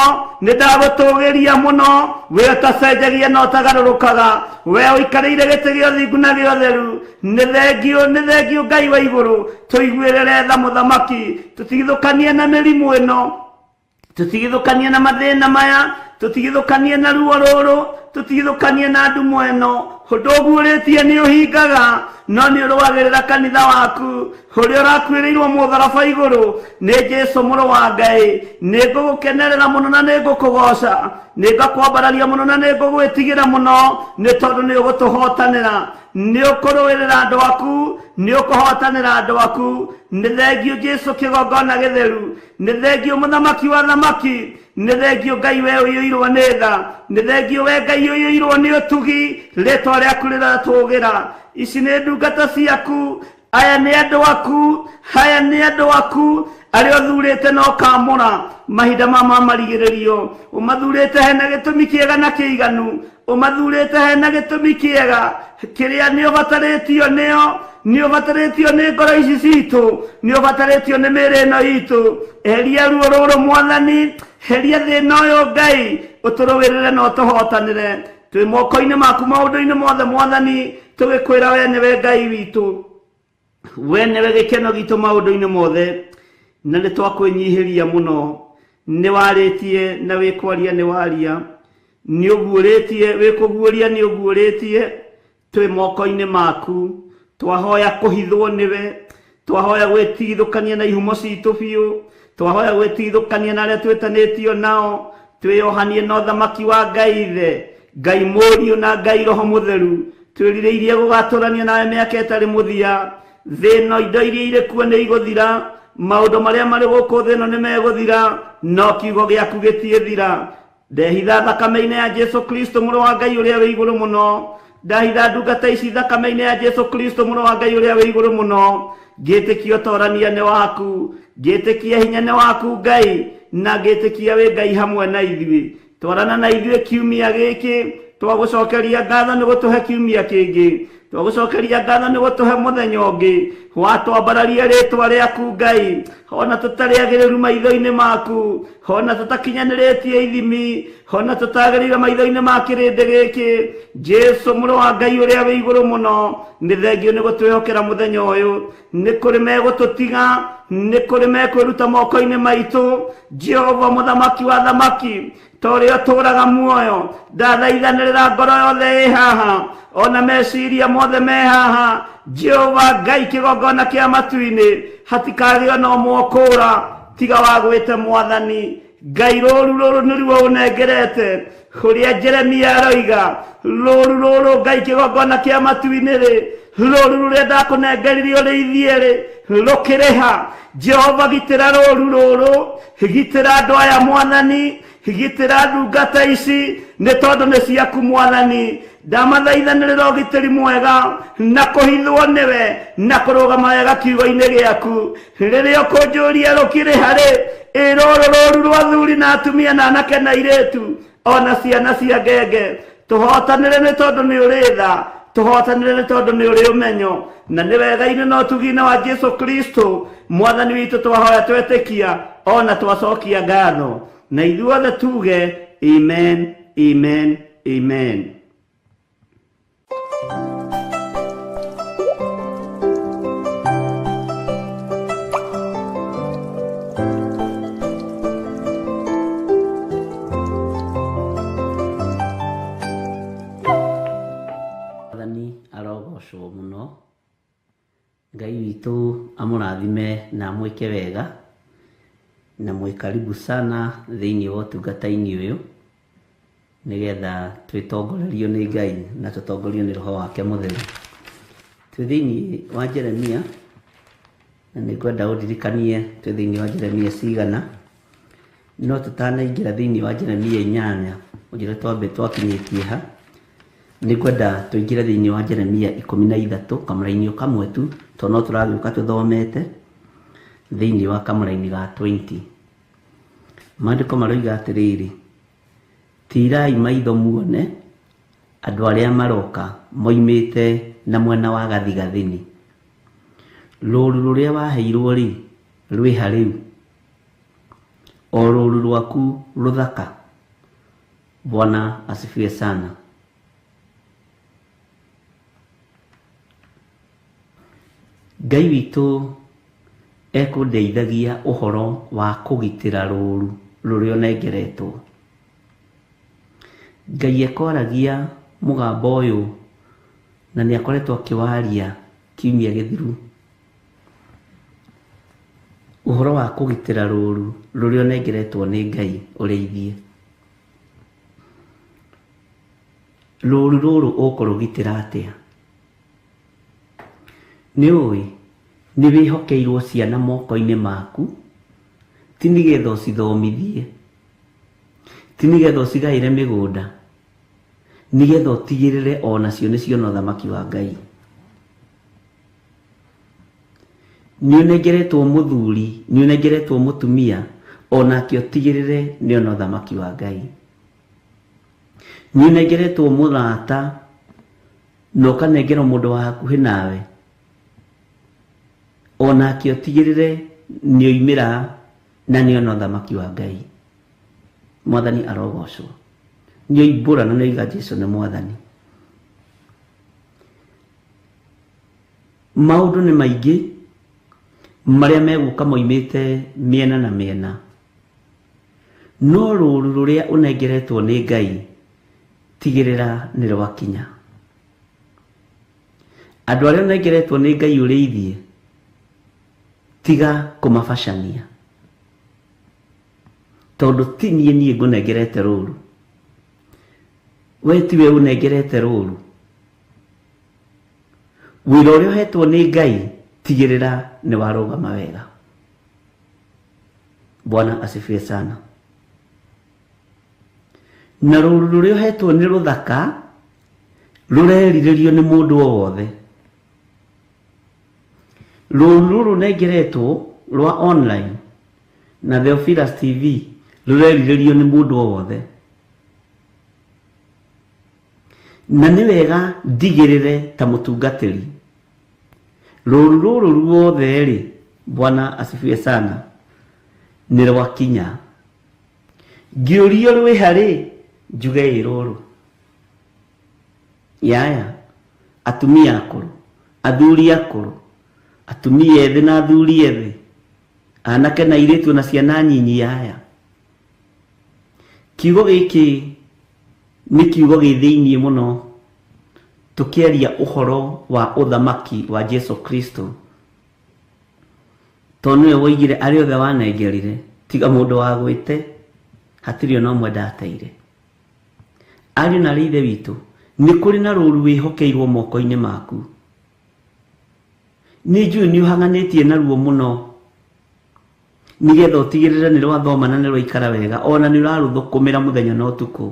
ni ndagutugiria muno. We utacenjagia na utagarurukaga, we uikarire giti gia uthingu na gia utheru. Ni thengio Ngai wa iguru, tuiguirire tha muthamaki, tutigithukanie na mirimu ino, tutigithukanie na mathina maya, tutigithukanie na ruo ruru, tutigithukanie na ndumu ino. Undu uguuritie ni uhingaga, no ni urwagirira kanitha waku uria urakuirirwo mutharaba iguru ni Jesu muru wa Ngai. Ni ngugukenerera muno na ni ngukugoca, ni ngakwambararia muno na ni ngugwitigira muno ni tondu ni ugutuhotanira, ni ukuruirira andu aku, ni ukuhotanira andu aku. Ni thengio Jesu kigongona githeru, ni thengio muthamaki wa thamaki, ni thengio Ngai we uiyirwo ni tha, ni thengio we Ngai uiyirwo ni utugi, ritwa riaku riratugira. Ici ni ndungata ciaku, aya ni andu aku, aya ni andu aku aria uthurite na ukamura mahinda mama marigiririo. Umathurite hena gitumi kiega na kiiganu, umathurite hena gitumi kiega kiria ni ubataritio nio, ni ubataritio ni ngoro ici citu, ni ubataritio ni miri ino itu. Eheria ruo ruru Mwathani, heria thina uyu Ngai, uturuwirire na utuhotanire. Twi moko-ini maku maundu-ini mothe Mwathani, tugikwira we niwe Ngai witu, we niwe gikeno gitu maundu-ini mothe, na ni twakwenyihiria muno. Ni waritie na wikwaria ni waria, ni uguuritie wikuguuria ni uguuritie. Twi moko-ini maku, twahoya kuhithwo niwe, twahoya gwitigithukania na ihumo citu biu, twahoya gwitigithukania na aria twitanitio nao, twiohanie na uthamaki wa Ngai Ithe, Ngai Mũriũ na Ngai Roho Mũtheru. Twĩrirĩirie gũgatũrania nawe mĩaka ĩtarĩ mũthia. Thĩno indo iria irĩ kuo nĩ igũthira, maũndũ marĩa marĩ gũkũ thĩ ĩno nĩ megũthira, no kiugo gĩaku gĩtiĩthira. Ndehitha thakame-inĩ ya Jesu Kristo mũrũ wa Ngai ũrĩa wĩ igũrũ mũno, ndahitha ndungata ici thakame-inĩ ya Jesu Kristo mũrũ wa Ngai ũrĩa wĩ igũrũ mũno. Ngĩtĩkia ũtorania nĩ waku, ngĩtĩkia hinya nĩ waku Ngai, na ngĩtĩkia wĩ Ngai hamwe na ithuĩ. Twarana na ithuĩ kiumia gĩkĩ, twagucokeria ngatho nĩ gũtũhe kiumia kĩngĩ, twagucokeria ngatho nĩ gũtũhe mũthenya ũngĩ, watwambararia rĩtwa rĩaku Ngai, ona tũtarĩ agĩrĩru maitho-inĩ maku, ona tũtakinyanĩrĩtie ithimi, ona tũtagĩrĩire maitho-inĩ ma kĩrĩndĩ gĩkĩ. Jesu mũrũ wa Ngai ũrĩa wĩ igũrũ mũno, nĩ thengio nĩ gũtwĩhokera mũthenya ũyũ. Nĩ kũrĩ megũtũtiga, nĩ kũrĩ mekwĩruta moko-inĩ maitũ. Jehova mũthamaki wa thamaki, torĩa ũtũũraga muoyo, ndathaithanĩrĩra ngoro yothe ĩ haha, ona meciria mothe me haha. Jehova Ngai kĩgongona kĩa matu-inĩ, hatikagĩe ona ũmwe ũkũũra tiga wagwĩte Mwathani. Ngai rũũru rũrũ nĩruo ũnengerete, ũrĩa Jeremia aroiga, rũũru rũrũ Ngai kĩgongona kĩa matu-inĩ rĩ, rũũru rũrĩa ndakũnengeririe ũrĩithie-rĩ, rũkĩrĩha. Jehova gitĩra rũũru rũrũ, gitĩra andũ aya Mwathani, gitĩra ndungata ici nĩ tondũ nĩ ciaku Mwathani. Ndamathaithanĩrĩra ũgitĩri mwega na kũhithwo nĩwe na kũrũgama wega kiugo-inĩ gĩaku. Rĩrĩa ũkũnjũria rũkĩrĩha-rĩ, rũrũ rũũru rwa athuri na atumia na anake na airĩtu ona ciana cia ngenge, tũhotanĩre nĩ tondũ nĩ ũrĩ tha, tũhotanĩre nĩ tondũ nĩ ũrĩ ũmenyo, na nĩ wega-inĩ na ũtugi-inĩ wa Jesu Kristo Mwathani witũ twahoya twetĩkia ona twacokia ngatho. Na ithuothe tuge amen, amen, amen. arogocwo muno. Ngai witũ amũrathime na amwĩke wega na mwĩ karibu sana thĩinĩ wa ũtungata-inĩ ũyũ, nĩgetha twĩtongorerio nĩ Ngai na tũtongorio nĩ Roho wake Mũtheru. Twĩ thĩinĩ wa Jeremia, na nĩngwenda ũndirikanie twĩ thĩinĩ wa Jeremia cigana, no tũtanaingĩra thĩinĩ wa Jeremia 8 ũnjĩre twambe twakinyĩtie ha. Nĩngwenda tũingĩre thĩinĩ wa Jeremia 13 kamũra-inĩ kamwe tu, tondũ no tũragĩũka tũthomete thĩinĩ wa kamũra-inĩ ga 20. Maandĩko maroiga atĩrĩrĩ: tirai maitho muone andũ arĩa maroka moimĩte na mwena wa gathigathini. Rũũru rũrĩa waheirwo rĩ, rwĩha rĩu, o rũũru rwaku rũthaka. Bwana asifiwe sana. Ngai witũ ekũndeithagia ũhoro wa kũgitĩra rũũru rũrĩa onengeretwo. Ngai ekoragia mũgambo ũyũ na nĩ akoretwo akĩwaria kiumia gĩthiru, ũhoro wa kũgitĩra rũũru rũrĩa onengeretwo nĩ Ngai ũrĩithie. Rũũru rũrũ ũkũrũgitĩra atĩa? Nĩũĩ nĩ wĩhokeirwo ciana moko-inĩ maku, ti nĩgetha ũcithomithie, ti nĩgetha ũcigaĩre mĩgũnda, nĩgetha ũtigĩrĩre onacio nĩ ciona ũthamaki wa Ngai. Nĩ ũnengeretwo mũthuri, nĩ ũnengeretwo mũtumia, onake ũtigĩrĩre nĩ ona ũthamaki wa Ngai. Nĩ ũnengeretwo mũrata, na ũkanengerwo mũndũ wa hakuhĩ nawe, onake ũtigĩrĩre nĩ oimĩra na nĩ ona ũthamaki wa Ngai. Mwathani arogocwo. Nĩ oimbũra na nĩ oiga Jesũ nĩ Mwathani. Maũndũ nĩ maingĩ marĩa megũka moimĩte mĩena na mĩena, no rũũru rũrĩa ũnengeretwo nĩ Ngai, tigĩrĩra nĩ rwakinya. Andũ arĩa ũnengeretwo nĩ Ngai ũrĩithie, tiga kũmabacania, tondũ ti niĩ ngũnengerete rũũru, we tiwe ũnengerete rũũru. Wĩra ũrĩa ũhetwo nĩ Ngai, tigĩrĩra nĩ warũgama wega. Bwana asifiwe sana. Na rũũru rũrĩa ũhetwo nĩ rũthaka, rũrerirĩrio nĩ mũndũ o wothe. Rũũru rũrũ nengeretwo rwa online na Theophilus TV rũrerirĩrio nĩ mũndũ o wothe. Na nĩ wega ndigĩrĩre ta mũtungatĩri, rũũru rũrũ ruothe rĩ, Bwana asifiwe sana, nĩ rwakinya. Ngĩũrio rwĩha rĩ, njuge rũrũ. Yaya, atumia akũrũ, athuri akũrũ, atumia ethĩ na athuri ethĩ, anake na airĩtu na ciana nyinyi. Yaya, kiugo gĩkĩ nĩ kiugo gĩ thĩinĩ mũno, tũkĩaria ũhoro wa ũthamaki wa Jesũ Kristo, tondũ nĩwe woigire arĩa othe wanengerire, tiga mũndũ wa gwĩte, hatirĩ ona ũmwe ndateire. Ariũ na aarĩ a Ithe witũ, nĩ kũrĩ na rũũru wĩhokeirwo moko-inĩ maku. Nĩ njũĩ nĩ ũhanganĩtie naruo mũno, nĩgetha ũtigĩrĩre nĩ rwathoma na nĩ rwaikara wega, ona nĩ ũrarũthũkũmĩra mũthenya na ũtukũ.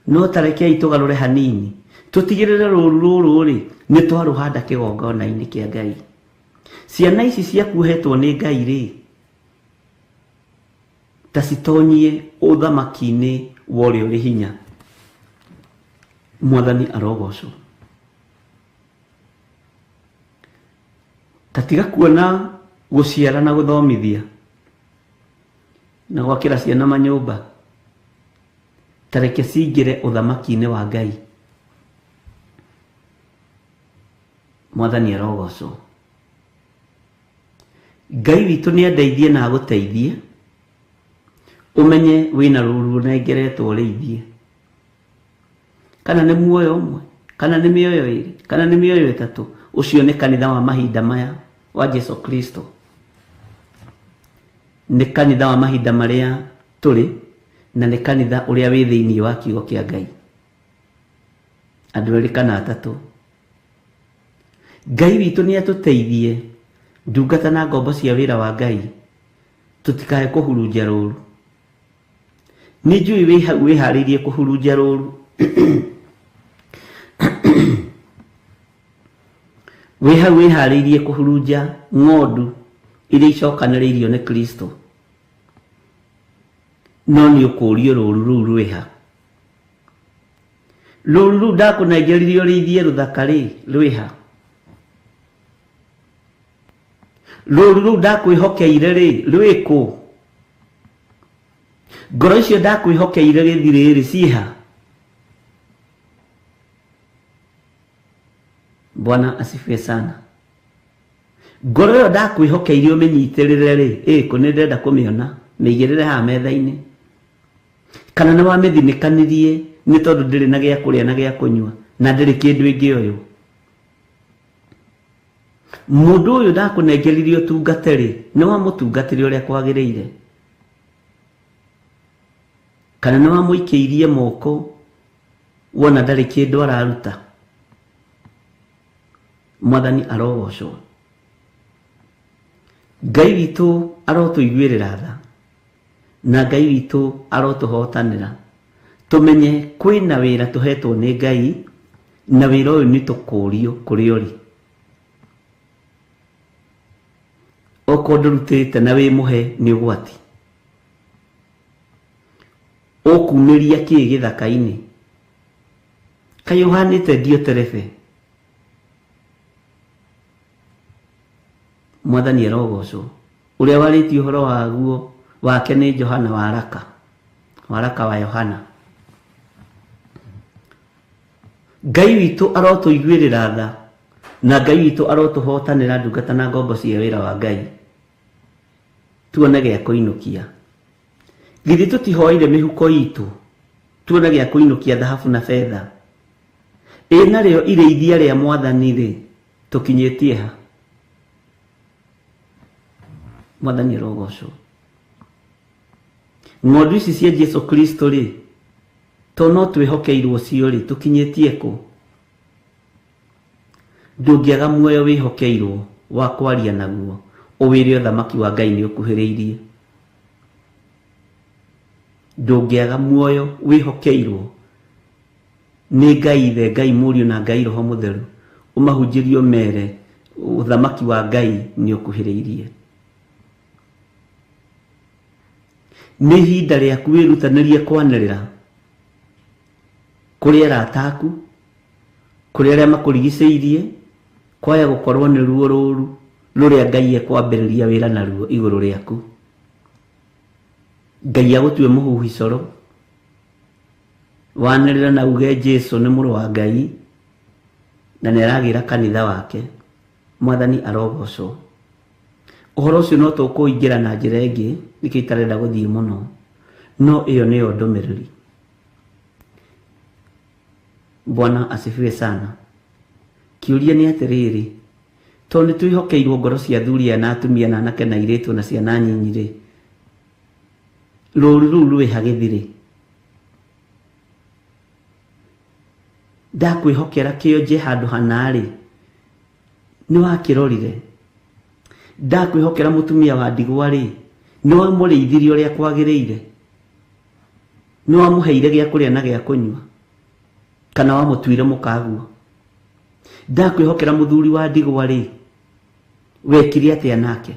No tarekei tũgarũre hanini, tũtigĩrĩre rũũru rũrũ rĩ, nĩ twarũhanda kĩgongona-inĩ kĩa Ngai. Ciana ici ciaku hetwo nĩ Ngai rĩ, ta citonyie ũthamaki-inĩ wa ũrĩa ũrĩ hinya. Mwathani arogocwo. Ta tiga kuona gũciara na gũthomithia na gwakĩra ciana manyũmba, ta reke cingĩre ũthamaki-inĩ wa Ngai. Mwathani arogocwo. Ngai witũ nĩ andeithie na agũteithie umenye wĩna rũru rũnengeretwo ũrĩithie, kana nĩ muoyo ũmwe, kana nĩ mĩoyo ĩrĩ, kana nĩ mĩoyo ĩtatũ. Ũcio nĩ kanitha wa mahinda maya wa Jesu Kristo. Nĩ kanitha wa mahinda marĩa tũrĩ, na nĩ kanitha ũrĩa wĩ thĩinĩ wa kiugo kĩa Ngai. Andũ erĩ kana atatũ. Ngai witũ nĩ atũteithie ndungata na ngombo cia wĩra wa Ngai tũtikae kũhurunja rũru. Nĩ njũĩ wĩ hau wĩharĩirie kũhurunja rũru. Wĩ hau wĩharĩirie kũhurunja ng'ondu iria icokanĩrĩirio nĩ Kristo. No nĩ ũkũũrio rũru rũu rwĩha. Rũru rũu ndakũnengeririe ũrĩithie rũthaka rwĩha. Rũru rũu ndakwĩhokeire rwĩkũ? Ngoro icio ndakwĩhokeire gĩthirĩ ciĩha? Bwana asifiwe sana. Ngoro ĩyo ndakwĩhokeire ũmĩnyitĩrĩre kũ nĩ ndenda kũmĩona, mĩigĩrĩre haha metha-inĩ? Kana nĩ wamĩthinĩkanirie nĩ tondũ ndĩrĩ na gĩa kũrĩa na gĩa kũnyua na ndĩrĩ kĩndũ ĩngĩoywo? Mũndũ ũyũ ndakũnengeririe ũtungate nĩ wamũtungatĩre ũrĩa kwagĩrĩire? Kana nĩ wamũikĩirie moko wona ndarĩ kĩndũ araruta? Mwathani arogocwo. Ngai witũ arotũiguĩrĩra tha, na Ngai witũ arotũhotanĩra. Tũmenye kwĩna wĩra tũhetwo nĩ Ngai, na wĩra ũyũ nĩ tũkũũrio kũrĩ ũrĩ. Okorwo ndũrutĩte na wĩ mũhe nĩ ũgwati. Ũkumĩria kĩĩ gĩthaka-inĩ? Kaĩ ũhanĩte ndio terebe? Mwathani arogocwo. Ũrĩa warĩtie ũhoro waguo wake nĩ Johana waraka wa Yohana. Ngai witũ arotũiguĩrĩra tha, na Ngai witũ arotũhotanĩra ndungata na ngombo cia wĩra wa Ngai. Tuone gĩa kũinũkia. Githĩ tũtihoire mĩhuko itũ tuone gĩa kũinũkia thahabu na betha? Narĩo irĩithia rĩa Mwathani tũkinyĩtie ha? Mwathani arogocwo. Ng'ondu ici cia Jesu Kristo to no twĩhokeirwo cio tũkinyĩtie kũ? Ndũngĩaga muoyo wĩhokeirwo wa kwaria naguo ũwĩre ũthamaki wa Ngai nĩ ũkuhĩrĩirie. Ndũngĩaga muoyo wĩhokeirwo nĩ Ngai Ithe, Ngai Mũriũ na Ngai Roho Mũtheru ũmahunjĩrio mere ũthamaki wa Ngai nĩ ũkuhĩrĩirie. Nĩ ihinda rĩaku wĩrutanĩrie kwanĩrĩra kũrĩ arata aku, kũrĩ arĩa makũrigicĩirie, kwaya gũkorwo nĩ ruo rũru rũrĩa Ngai ekwambĩrĩria wĩra naruo igũrũ rĩaku. Ngai agũtue mũhuhi coro, wanĩrĩra na uge Jesu nĩ mũrũ wa Ngai na nĩ aragĩra kanitha wake. Mwathani arogocwo. Ũhoro ũcio no tũkũingĩra na njĩra ĩngĩ, nĩkĩo itarenda gũthiĩ mũno, no ĩyo nĩyo ndũmĩrĩri. Bwana asifiwe sana. Kĩũria nĩ atĩrĩrĩ, tondũ nĩ twĩhokeirwo ngoro cia athuri na atumia na anake na airĩtu na ciana nyinyi rũru rũu rwĩha gĩthirĩ? Ndakwĩhokera kĩonje handũ hana nĩ wakĩrorire? Ndakwĩhokera mũtumia wa ndigwa nĩ wamũrĩithirie ũrĩa kwagĩrĩire? Nĩ wamũheire gĩa kũrĩa na gĩa kũnyua, kana wamũtuire mũkaguo? Ndakwĩhokera mũthuri wa ndigwa wekire atĩa nake?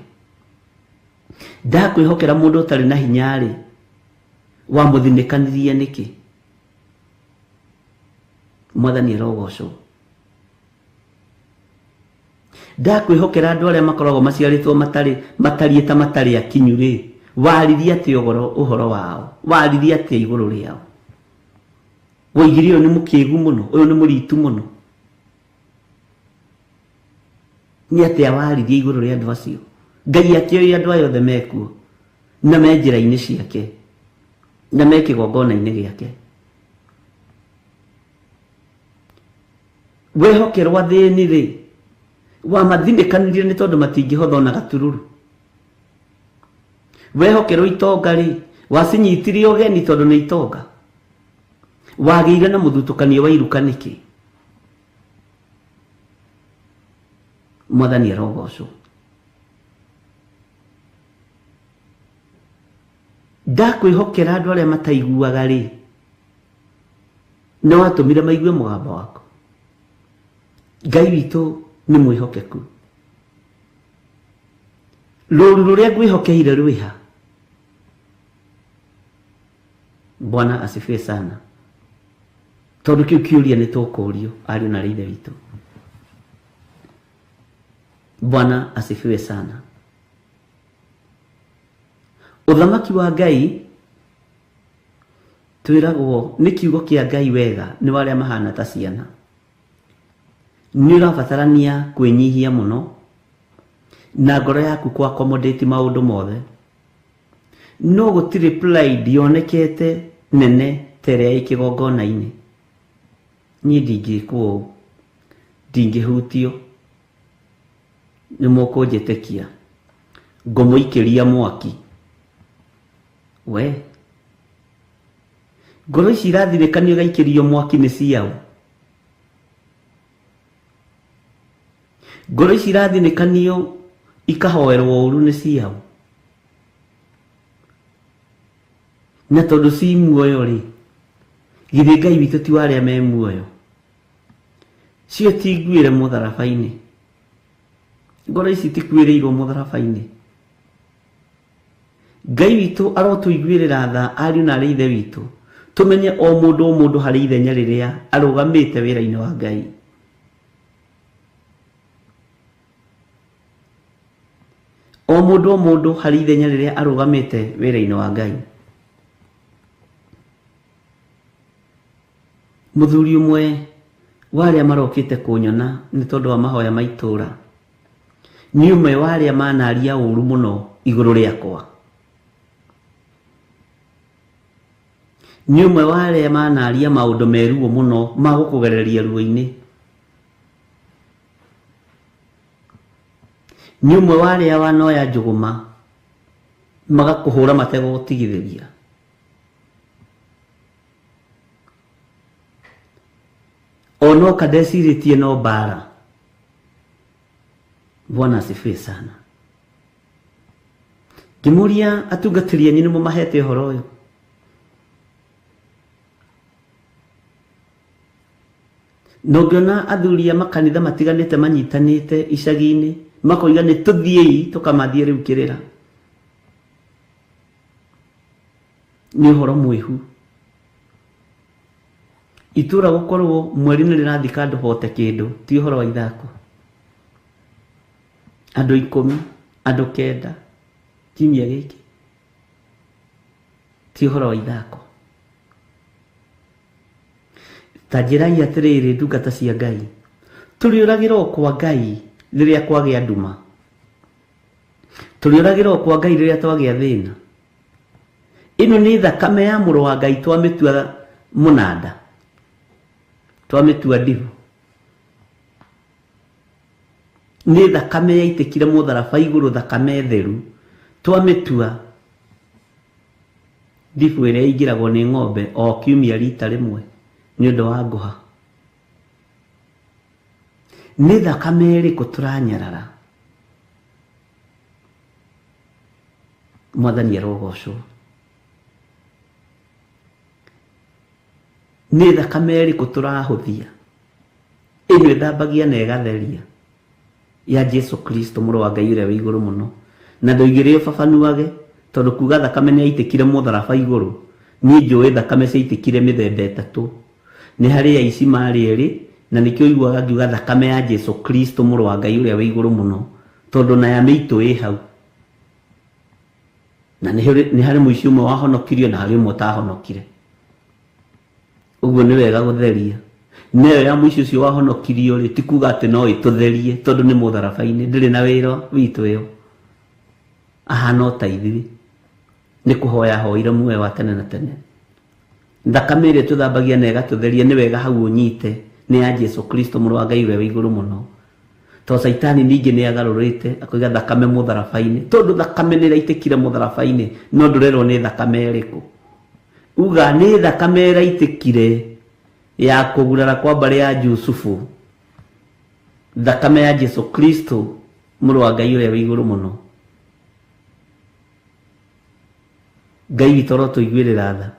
Ndakwĩhokera mũndũ ũtarĩ na hinya wamũthinĩkanirie nĩkĩ? Mwathani arogocwo. Ndakwĩhokera andũ arĩa makoragwo maciarĩtwo matariĩ ta matarĩ akinyu waririe atĩ ũhoro wao, waririe atĩ igũrũ rĩao? Woigire ũyũ nĩ mũkĩgu mũno, ũyũ nĩ mũritu mũno. nĩ atia waririe igũrũ rĩa andũ acio. Ngai akĩoya andũ aya othe mekuo na me njĩra-inĩ ciake na me kĩgongona-inĩ gĩake. Wehokerwo athĩni rĩ, wamathinĩkanirie nĩ tondũ matingĩhotha ona gatururu. Wehokerwo itonga rĩ, wacinyitire ũgeni tondũ nĩ itonga. Wagĩire na mũthutũkanio wa iruka nĩkĩ? Mwathani arogocwo. Ndakwĩhokera andũ arĩa mataiguaga rĩ, nĩ watũmire maigue mũgambo wako. Ngai witũ nĩ mwĩhokeku. Rũũru rũrĩa ngwĩhokeire rwĩha. Bwana asifiwe sana. Tondũ kĩu kĩũria nĩ tũkũũrio ariũ na ithe witũ. Bwana asifiwe sana. Ũthamaki wa Ngai twĩragwo nĩ kiugo kĩa Ngai wega nĩ warĩa mahana ta ciana. Nĩ ũrabatarania kwĩnyihia mũno na ngoro yaku kwa accommodate maũndũ mothe. No gũtirĩ pride yonekete nene terĩa ikĩgongona-inĩ. Niĩ ndingĩkwo, ndingĩhutio, nĩ mũkũnjĩtĩkia, ngũmũikĩria mwaki. We, ngoro ici irathirĩkanio gaikĩrio mwaki nĩ ciaũ? Ngoro ici irathirĩkanio ikahoerwo ũru nĩ ciaũ? Na tondũ ci muoyo rĩ, githĩ Ngai witũ ti warĩa me muoyo? Cio tingwĩre mũtharaba-inĩ. Ngoro ici tikuĩrĩirwo mũtharaba-inĩ. Ngai witũ arotũiguĩrĩra tha ariũ na ithe witũ. Tũmenye o mũndũ harĩ ithenya rĩrĩa arũgamĩte wĩra-inĩ wa Ngai. O mũndũ harĩ ithenya rĩrĩa arũgamĩte wĩra-inĩ wa Ngai. Mũthuri ũmwe warĩa marokĩte kũnyona nĩ tondũ wa mahoya ma itũũra, nĩ ũmwe warĩa manaria ũru mũno igũrũ rĩakwa. Nĩ ũmwe warĩa manaria maũndũ meruo mũno ma gũkũgereria ruo-inĩ. Nĩ ũmwe warĩa wanoya njũgũma magakũhũra mategũgũtigithĩria. Ono kadecirĩtie no mbara. Bwana asifiwe sana. Ngĩmũria atungatĩri anyu nĩmo mahete ũhoro ũyũ? No ngĩona athuri a makanitha matiganĩte manyitanĩte icagi-inĩ makoiga nĩ tũthiei tũkamathiĩ rĩu kĩrĩra. Nĩ ũhoro mwĩhu. Itũra gũkorwo mweri nĩ rĩrathika andũ hote kĩndũ ti ũhoro wa ithako. Andũ 10, andũ 9 kiumia gĩkĩ ti ũhoro wa ithako. Ta njĩrai atĩrĩrĩ ndungata cia Ngai, tũrĩũragĩrwo kwa Ngai rĩrĩa kwagĩa nduma. Tũrĩũragĩrwo kwa Ngai rĩrĩa twagĩa thĩna. Ĩno nĩ thakame ya mũrũ wa Ngai twamĩtua mũnanda, twamĩtua ndivu. Nĩ thakame yaitĩkire mũtharaba igũrũ, thakame theru, twamĩtua ndivu ĩrĩa ingĩragwo nĩ ng'ombe o kiumia rita rĩmwe nĩ ũndũ wa ngũha. Nĩ thakame ĩrĩkũ tũranyarara? Mwathani arogocwo. Nĩ thakame ĩrĩkũ tũrahũthia? Ĩno ĩthambagia na ĩgatheria ya Jesu Kristo mũrũ wa Ngai ũrĩa wĩ igũrũ mũno. Na ndũigĩrĩyo babanuage tondũ kuga thakame nĩ yaitĩkire mũtharaba igũrũ. Niĩ njũĩ thakame ciaitĩkire mĩthemba ĩtatũ. Nĩ harĩ aici marĩ erĩ, na nĩkĩo iguaga ngiuga thakame ya Jesu Kristo mũrũ wa Ngai ũrĩa wĩ igũrũ mũno, tondũ na ya mĩitũ ĩ hau. Na nĩ harĩ mũici ũmwe wahonokirio na harĩ ũmwe ũtahonokire. Ũguo nĩ wega gũtheria. neyo ya muici ucio wahonokirio ri tikuga ati no itutherie tondu ni mutharabaini ndiri na wiro witu yo ahana ta ithuĩ nĩ kũhoya hoire muoyo wa tene na tene. Thakame ĩrĩa tũthambagia na ĩgatũtheria nĩ wega hau ũnyite nĩ ya Jesu Kristo mũrũ wa Ngai ũrĩa wĩ igũrũ mũno. To Saitani ningĩ nĩ agarũrĩte akoiga thakame mũtharabainĩ, tondũ thakame nĩ ĩraitĩkire mũtharabainĩ, no ndũrerwo nĩ thakame ĩrĩkũ. Uga nĩ thakame ĩraitĩkire ya kũgurara kwa mbarĩ ya Jusufu, thakame ya Jesu Kristo mũrũ wa Ngai ũrĩa wĩ igũrũ mũno. Ngai witũ tũiguĩrĩra tha,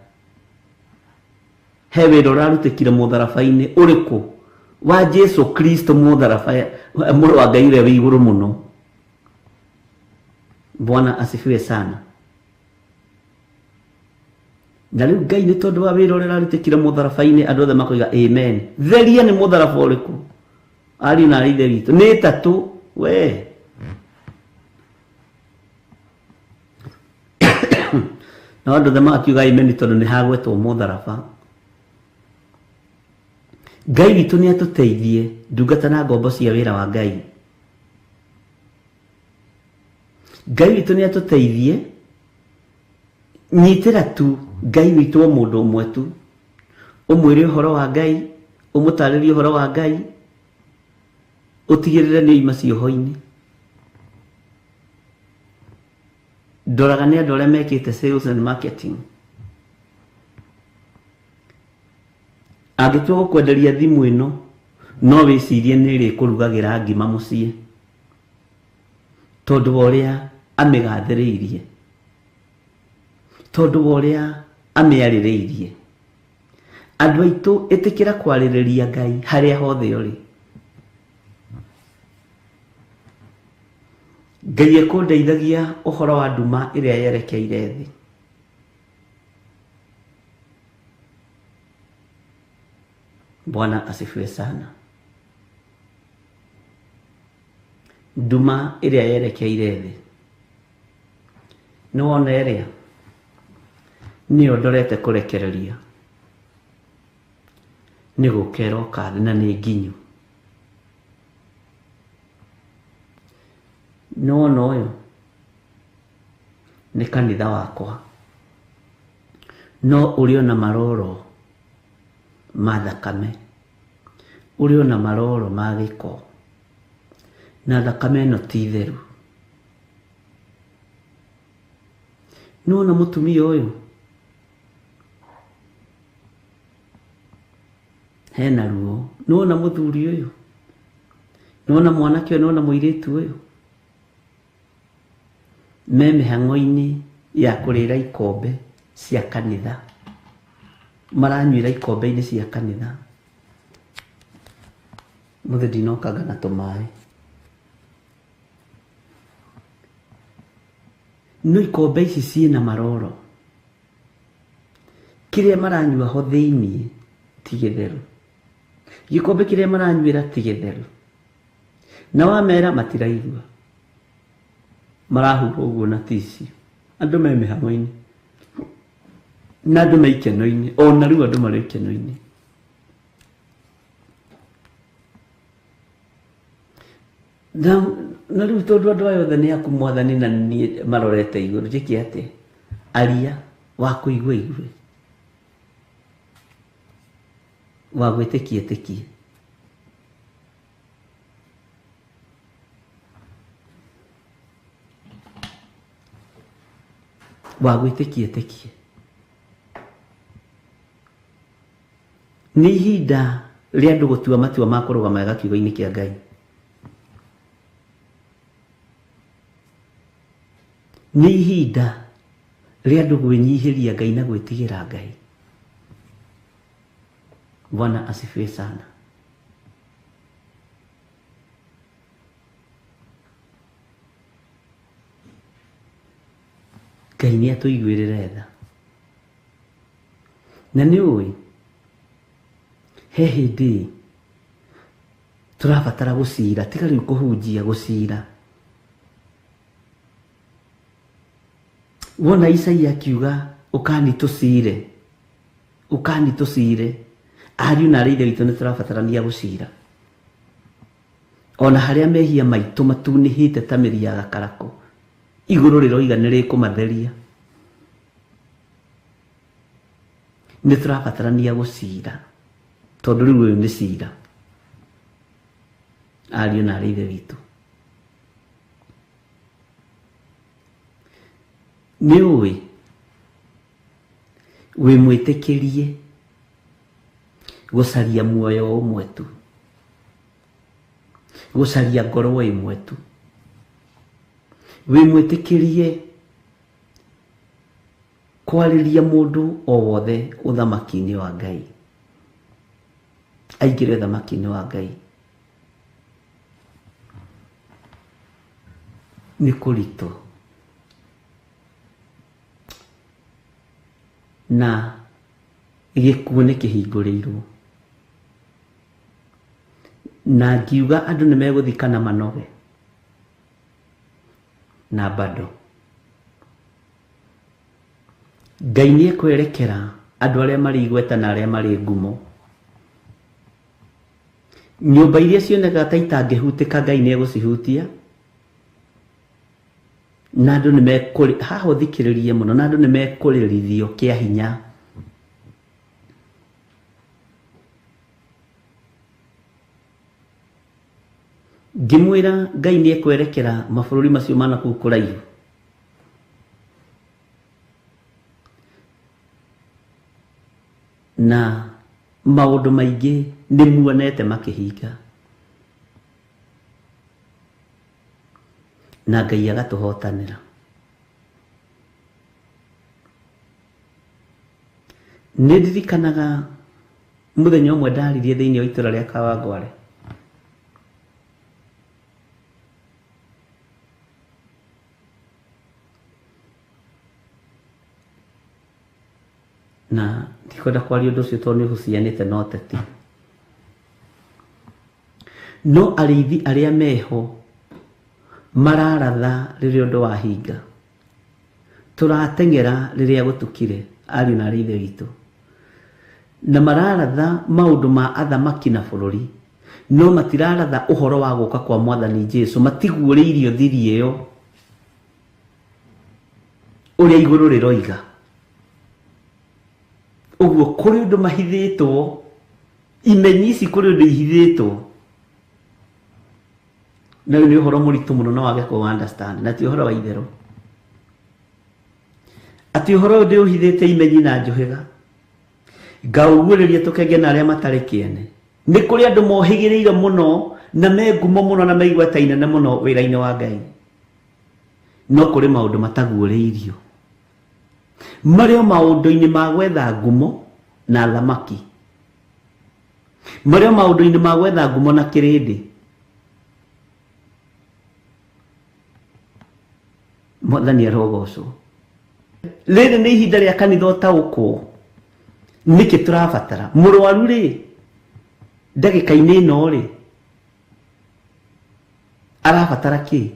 he wĩra ũrarutĩkire mũtharabainĩ ũrĩkũ wa Jesu Kristo mũrũ wa Ngai ũrĩa wĩ igũrũ mũno. Bwana asifiwe sana. Na rĩu Ngai nĩ tondũ wa wĩra ũrĩa ũrarutĩkire mũtharabainĩ andũ othe makoiga amen. Theria nĩ mũtharaba ũrĩkũ? Ariũ na aithe witũ nĩ tatũ we. Na andũ othe makiuga amen tondũ nĩ hagwetwo mũtharaba. Ngai witũ nĩ atũteithie ndungata na ngombo cia wĩra wa Ngai. Ngai witũ nĩ atũteithie nyitĩra tu Ngai witũ o mũndũ ũmwe tu, ũmwĩre ũhoro wa Ngai, ũmũtarĩrie ũhoro wa Ngai, ũtigĩrĩre nĩ oima cioho-inĩ. Ndoraga nĩ andũ arĩa mekĩte sales and marketing. Angĩtua gũkwenderia thimũ ĩno no wĩcirie nĩ ĩrĩkũrugagĩra ngima mũciĩ tondũ wa ũrĩa amĩgathĩrĩirie, tondũ wa ũrĩa amĩarĩrĩirie. Andũ aitũ ĩtĩkĩra kwarĩrĩria Ngai harĩa hothe ũrĩ. Ngai ekũndeithagia ũhoro wa nduma ĩrĩa yerekeire thĩ. Bwana asifiwe sana. Nduma ĩrĩa yerekeire thĩ nĩ wona ĩrĩa nĩyo ndorete kũrekereria, nĩ gũkera ũkathĩ na nĩ nginyu. No ũyũ nĩ kanitha wakwa, no ũrĩ na maroro ma thakame, ũrĩ na maroro ma gĩko, na thakame ĩno ti theru. No na mũtumia ũyũ hena ruo, no na mũthuri ũyũ, no na mwanake ũyũ, no na mũirĩtu ũyũ me mĩhang'o-inĩ ya kũrĩra ikombe cia kanitha, maranyuĩra ikombe-inĩ cia kanitha. Mũthĩ ndinokanga na tũmaĩ, no ikombe ici ciĩna maroro, kĩrĩa maranyua ho thĩinĩ ti gĩtheru, gikombe kĩrĩa maranyuĩra ti gĩtheru, na wamera matiraigua, marahurwo ũguo na ticio. Andũ me mĩhang'o-inĩ na andũ me ikeno-inĩ, ona rĩu andũ marĩ ikeno-inĩ. Na rĩu tondũ andũ aya othe nĩ aku Mwathani na niĩ marorete igũrũ, njĩke atĩ aria wa kũigua igue, wa gwĩtĩkia ĩtĩkie. Wa gwĩtĩkia ĩtĩkie. Nĩ ihinda rĩa andũ gũtua matua ma kũrũgama wega kiugo-inĩ kĩa Ngai. Nĩ ihinda rĩa andũ gwĩnyihĩria Ngai na gwĩtigĩra Ngai. Bwana asifiwe sana. Ngai nĩ atũiguĩrĩre tha. Na nĩ ũĩ he hĩndĩ tũrabatara gũcira, tiga rĩu kũhunjia, gũcira. Wona Isaia akiuga ũkani tũcire, ũkani tũcire, ariũ na arĩ ithe witũ nĩ tũrabatarania gũcira, ona harĩa mehia maitũ matunĩhĩte ta mĩri ya gakarakũ, igũrũ rĩroiga nĩ rĩkũmatheria. Nĩ tũrabatarania gũcira tondũ rĩu ũyũ nĩ cira, ariũ na arĩ ithe witũ. Nĩ ũĩ wĩ mwĩtĩkĩrie gũcaria muoyo ũmwe tu, gũcaria ngoro ĩmwe tu, wĩ mwĩtĩkĩrie kwarĩria mũndũ o wothe ũthamaki-inĩ wa Ngai, aingĩre ũthamaki-inĩ wa Ngai. Nĩ kũritũ na gĩkuũ nĩ kĩhingũrĩirwo, na ngiuga andũ nĩ megũthikana manoge, na bado Ngai nĩ ekwerekera andũ arĩa marĩ igweta na arĩa marĩ ngumo. Nyũmba iria cionekaga ta itangĩhutĩka Ngai nĩ egũcihutia, na andũ nĩ mekũrĩ haha ũthikĩrĩrie mũno, na andũ nĩ mekũrĩrithio kĩa hinya. Ngĩmwĩra Ngai nĩ ekwerekera mabũrũri macio mana kũu kũraihu, na maũndũ maingĩ nĩ muonete makĩhinga, na Ngai agatũhotanĩra. Nĩ ndirikanaga mũthenya ũmwe ndaririe thĩinĩ wa itũra rĩa Kawangware, na ndikwenda kwaria ũndũ ũcio tondũ nĩ ũhucianĩte na ũteti, no arĩithi arĩa meho mararatha rĩrĩa ũndũ wahinga, tũrateng'era rĩrĩa gũtukire, ariũ na arĩ ithe witũ, na mararatha maũndũ ma athamaki na bũrũri, no matiraratha ũhoro wa gũka kwa Mwathani Jesũ, matiguũrĩirio thiri ĩyo ũrĩa igũrũ rĩroiga. Ũguo kũrĩ ũndũ mahithĩtwo, imenyi ici kũrĩ ũndũ ihithĩtwo, na ũyũ nĩ ũhoro mũritũ mũno no wage kũ understand, na ti ũhoro wa itherũ, atĩ ũhoro ũyũ ndĩũhithĩte imenyi na njũhĩga, ngaũguũrĩria tũkenge na arĩa matarĩ kĩene. Nĩ kũrĩ andũ mohĩgĩrĩire mũno na me ngumo mũno na meigweta inene mũno wĩra-inĩ wa Ngai, no kũrĩ maũndũ mataguũrĩirio, marĩ o maũndũ-inĩ ma gwetha ngumo na thamaki, marĩ o maũndũ-inĩ ma gwetha ngumo na kĩrĩndĩ. Mwathani arogocwo. Rĩrĩ nĩ ihinda rĩa kanitha ũtaũkwo, nĩkĩ tũrabatara? Mũrwaru rĩ, ndagĩka-inĩ ĩno rĩ, arabatara kĩ?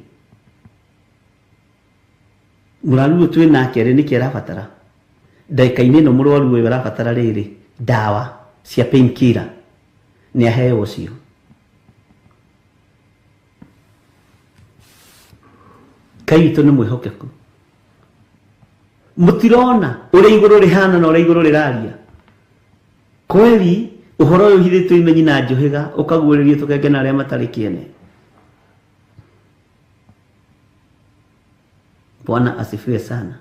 Mũrwaru ũyũ twĩ nake rĩ, nĩkĩ arabatara? Ndagĩka-inĩ ĩno mũrwaru ũyũ arabatara rĩrĩ, ndawa cia painkiller, nĩ aheo ũcio. Ngai witũ nĩ mwĩhokeku. Mũtirona ũrĩa igũrũ rĩhana na ũrĩa igũrũ rĩraria? Kweli ũhoro ũyũ ũhithĩtwo imenyi na njũhĩga, ũkaguũrĩrio tũkenge na arĩa matarĩ kĩene. Bwana asifiwe sana.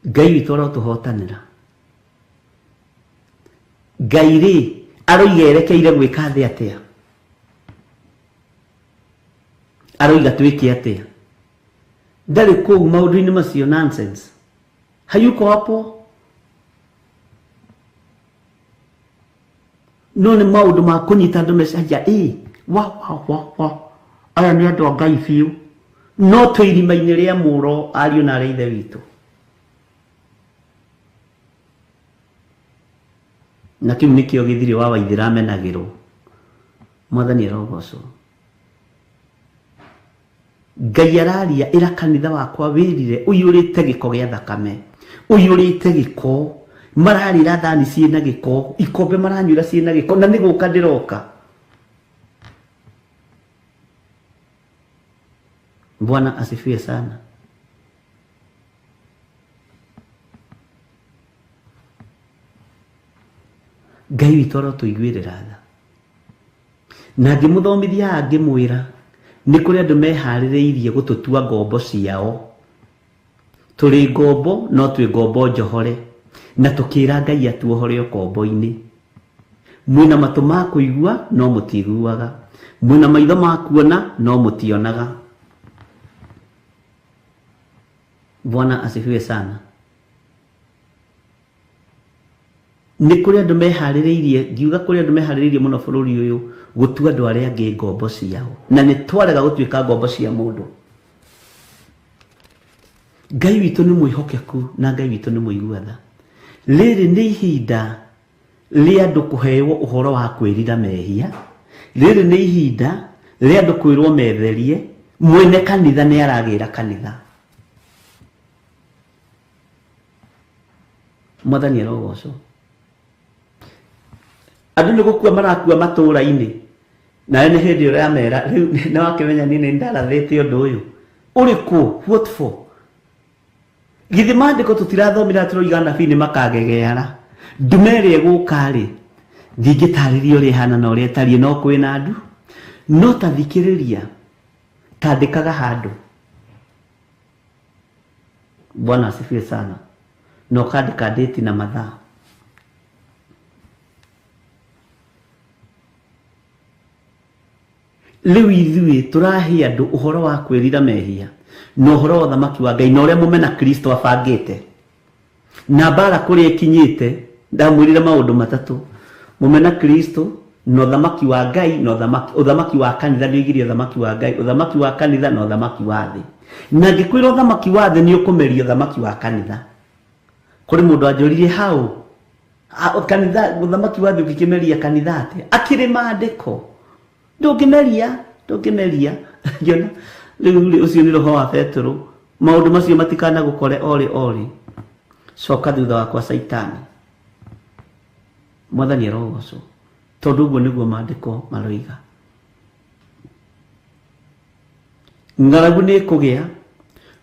Ngai witũ arotũhotanĩra. Ngai rĩ, aroiga erekeire gwĩka thĩ atĩa? Aroiga twĩke atĩa? Ndarĩ kũu maũndũ-inĩ macio nonsense. Hayuko hapo? No nĩ maũndũ ma kũnyita andũ mecaria, aya nĩ andũ a Ngai biũ, no twĩ irima-inĩ rĩa mũro, ariũ na arĩ ithe witũ. Na kĩu nĩkĩo gĩthirĩ wa Waithĩra amenagĩrwo. Mwathani arogocwo. Ngai araria ĩra kanitha wakwa wĩrire ũiyũrĩte gĩko gĩa thakame, ũiyũrĩte gĩko mararira thani ciĩna gĩko, ikombe maranyuĩra ciĩna gĩko, na nĩgũka ndĩroka. Bwana asifiwe sana. Ngai witũ arotũiguĩrĩra tha, na ngĩmũthomithia ngĩmwĩra nĩ kũrĩ andũ meharĩrĩirie gũtũtua ngombo ciao. Tũrĩ ngombo no twĩ ngombo njohore, na tũkĩra Ngai atuohore ũkombo-inĩ. Mwĩna matũ ma kũigua no mũtiiguaga, mwĩna maitho ma kuona no mũtionaga. Bwana asifiwe sana. Nĩ kũrĩ andũ meharĩrĩirie, ngiuga kũrĩ andũ meharĩrĩirie mũno bũrũri ũyũ gũtua andũ arĩa angĩ ngombo ciao, na nĩ twarega gũtuĩka ngombo cia mũndũ. Ngai witũ nĩ mwĩhokeku na Ngai witũ nĩ mũigua tha. Rĩrĩ nĩ ihinda rĩa andũ kũheo ũhoro wa kwĩrira mehia. Rĩrĩ nĩ ihinda rĩa andũ kwĩrwo metherie. Mwene kanitha nĩ aragĩra kanitha. Mwathani arogocwo. Andũ nĩ gũkua marakua matũũra-inĩ, na nĩ hĩndĩ ĩrĩa mera rĩu nĩ wakĩmenya niĩ nĩ ndarathĩte ũndũ ũyũ. Ũrĩkũ? What for? Githĩ maandĩko tũtirathomera tũroiga nabii nĩ makagegeara. Ndume ĩrĩa ĩgũka-rĩ, ndingĩtarĩria ũrĩa ĩhana na ũrĩa ĩtariĩ, no kwĩna andu. No ta thikĩrĩria, tandĩkaga handũ. Bwana asifiwe sana. No kandĩka date na mathaa. Rĩu ithuĩ tũrahe andũ ũhoro wa kwĩrira mehia na ũhoro wa ũthamaki wa Ngai na ũrĩa mũmena Kristo abangĩte. Na mbara kũrĩa ĩkinyĩte, ndamwĩrire maũndũ matatũ: mũmena Kristo na ũthamaki wa Ngai na ũthamaki wa kanitha. Nĩoigire ũthamaki wa Ngai, ũthamaki wa kanitha na ũthamaki wa thĩ. Na ngĩkwĩra ũthamaki wa thĩ nĩ ũkũmeria ũthamaki wa kanitha. Kũrĩ mũndũ anjũririe hau kanitha, ũthamaki wa thĩ ũkĩmeria kanitha atĩa? Akĩrĩ maandĩko. Ndũngĩmeria. Yona rĩu ũcio nĩ roho wa Petero. Maũndũ macio matikana gũkore ori. Coka thutha wakwa Saitani. Mwathani arogocwo. Tondũ ũguo nĩguo maandĩko maroiga. Ng'aragu nĩ ĩkũgĩa,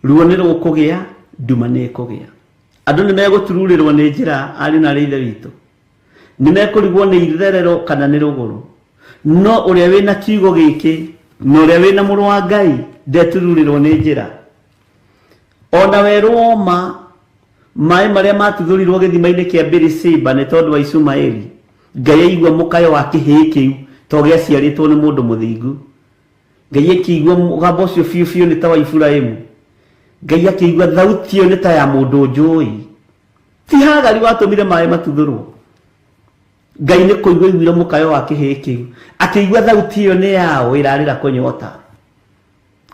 ruo nĩ rũkũgĩa, nduma nĩ ĩkũgĩa. Andũ nĩ megũtururĩrwo nĩ njĩra, ariũ na aithe witũ. Nĩ mekũrigwo nĩ itherero kana nĩ rũgũrũ. No ũrĩa wĩna kiugo gĩkĩ na ũrĩa wĩna mũrũ wa Ngai ndetururirwo nĩ njĩra. Ona werwo ma maĩ marĩa matuthurirwo gĩthima-inĩ kĩa Birisiba nĩ tondũ wa Ishumaeli, Ngai aigua mũkayo wa kĩhĩĩ kĩu to gĩaciarĩtwo nĩ mũndũ mũthingu. Ngai akĩigua mũgambo ũcio biũ nĩ ta wa Iburahĩmu. Ngai akĩigua thauti ĩyo nĩ ta ya mũndũ njũĩ. Ti Hagari watũmire maĩ matuthũrwo. Ngai nĩ kũigua aiguire mũkayo wa kĩhĩĩ kĩu, akĩigua thauti ĩyo nĩ yao ĩrarĩra kũnyota,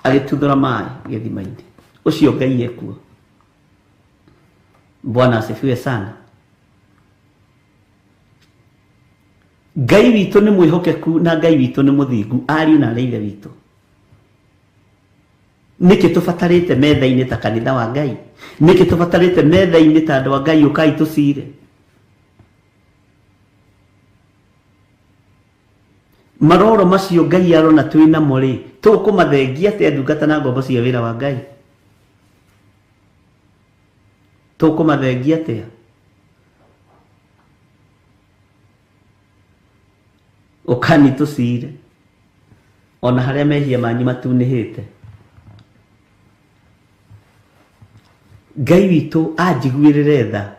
agĩtuthũra maĩ gĩthima-inĩ. Ũcio Ngai ekuo. Bwana asifiwe sana. Ngai witũ nĩ mwĩhokeku na Ngai witũ nĩ mũthingu, ariũ na aithe witũ. Nĩkĩ tũbatarĩte metha-inĩ ta kanitha wa Ngai? Nĩkĩ tũbatarĩte metha-inĩ ta andũ a Ngai? Ũkai tũcire. Maroro macio Ngai arona twĩna mo rĩ, tũkũmathengia atĩa ndungata na ngombo cia wĩra wa Ngai? Tũkũmathengia atĩa? Ũkani tũcire ona harĩa mehia manyu matunĩhĩte. Ngai witũ anjiguĩrĩre tha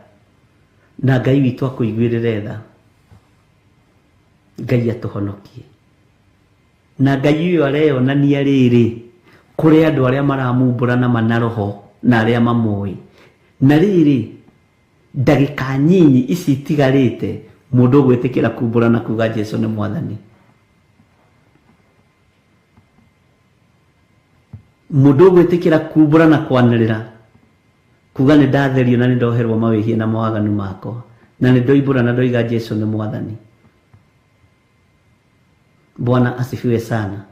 na Ngai witũ akũiguĩrĩre tha. Ngai atũhonokie. Na Ngai ũyũ areyonania rĩrĩ kũrĩ andũ arĩa maramumbũra na manaroho na arĩa mamũĩ. Na rĩrĩ ndagĩka nyinyi ici itigarĩte mũndũ gwĩtĩkĩra kumbũra na kuga Jesũ nĩ Mwathani. Mũndũ gwĩtĩkĩra kumbũra na kwanĩrĩra kuga nĩ ndatherio na nĩ ndoherwo mawĩhia na mawaganu makwa na nĩ ndoimbũra na ndoiga Jesũ nĩ Mwathani. Bwana asifiwe sana.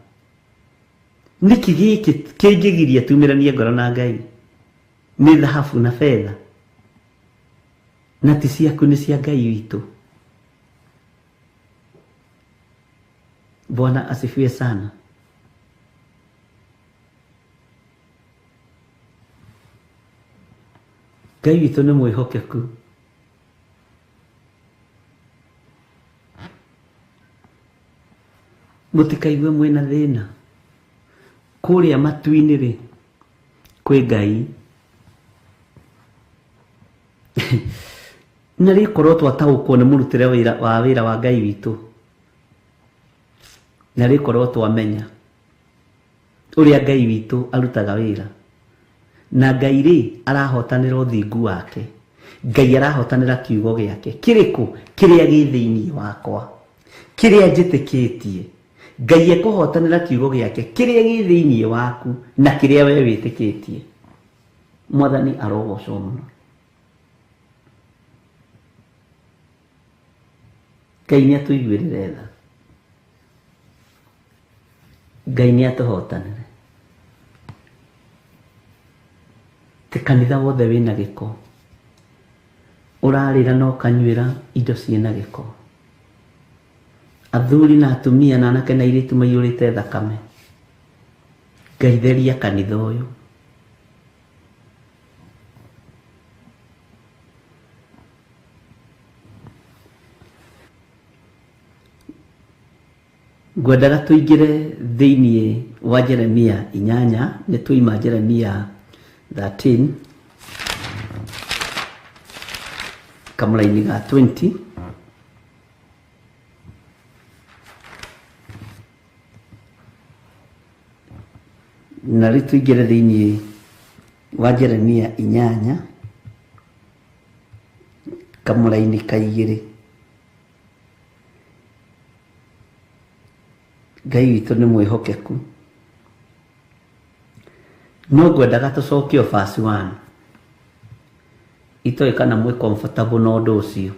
Niki gĩkĩ kĩngĩgiria tumĩranie ngoro na Ngai? Nĩ thahabu na fedha? na ti ciaku nĩ cia Ngai witũ. Bwana asifiwe sana. Ngai witũ nĩ mwĩhokeku. Mũtikaigue mwĩna thĩna. Kũrĩa matu-inĩ rĩ, kwĩ Ngai. Na rĩkorwo twataũkwo nĩ mũrutĩre wa wĩra wa Ngai witũ, na rĩkorwo twamenya ũrĩa Ngai witũ arutaga wĩra, na Ngai rĩ arahotanĩra ũthingu wake. Ngai arahotanĩra kiugo gĩake kĩrĩkũ? Kĩrĩa gĩ thĩinĩ wakwa, kĩrĩa njĩtĩkĩtie. Ngai ekũhotanĩra kiugo gĩake kĩrĩa gĩ thĩinĩ waku na kĩrĩa we wĩtĩkĩtie. Mwathani arogocwo mũno. Ngai nĩ atũiguĩrĩre tha. Ngai nĩ atũhotanĩre. Ti kanitha wothe wĩna gĩko. Ũrarĩra na ũkanyuĩra indo ciĩna gĩko. Athuri na atumia na anake na airĩtu maiyũrĩte thakame. Ngai theria kanitha ũyũ. Ngwendaga tũingĩre thĩinĩ wa Jeremia 8, nĩ tuima Jeremia 13 kamũra-inĩ ga 20. Na rĩu tũingĩre thĩinĩ wa Jeremia 8 kamũra-inĩ ka 2. Ngai witũ nĩ mwĩhokeku. No ngwendaga tũcokie o verse 1. Itoĩ kana mwĩ comfortable na ũndũ ũcio.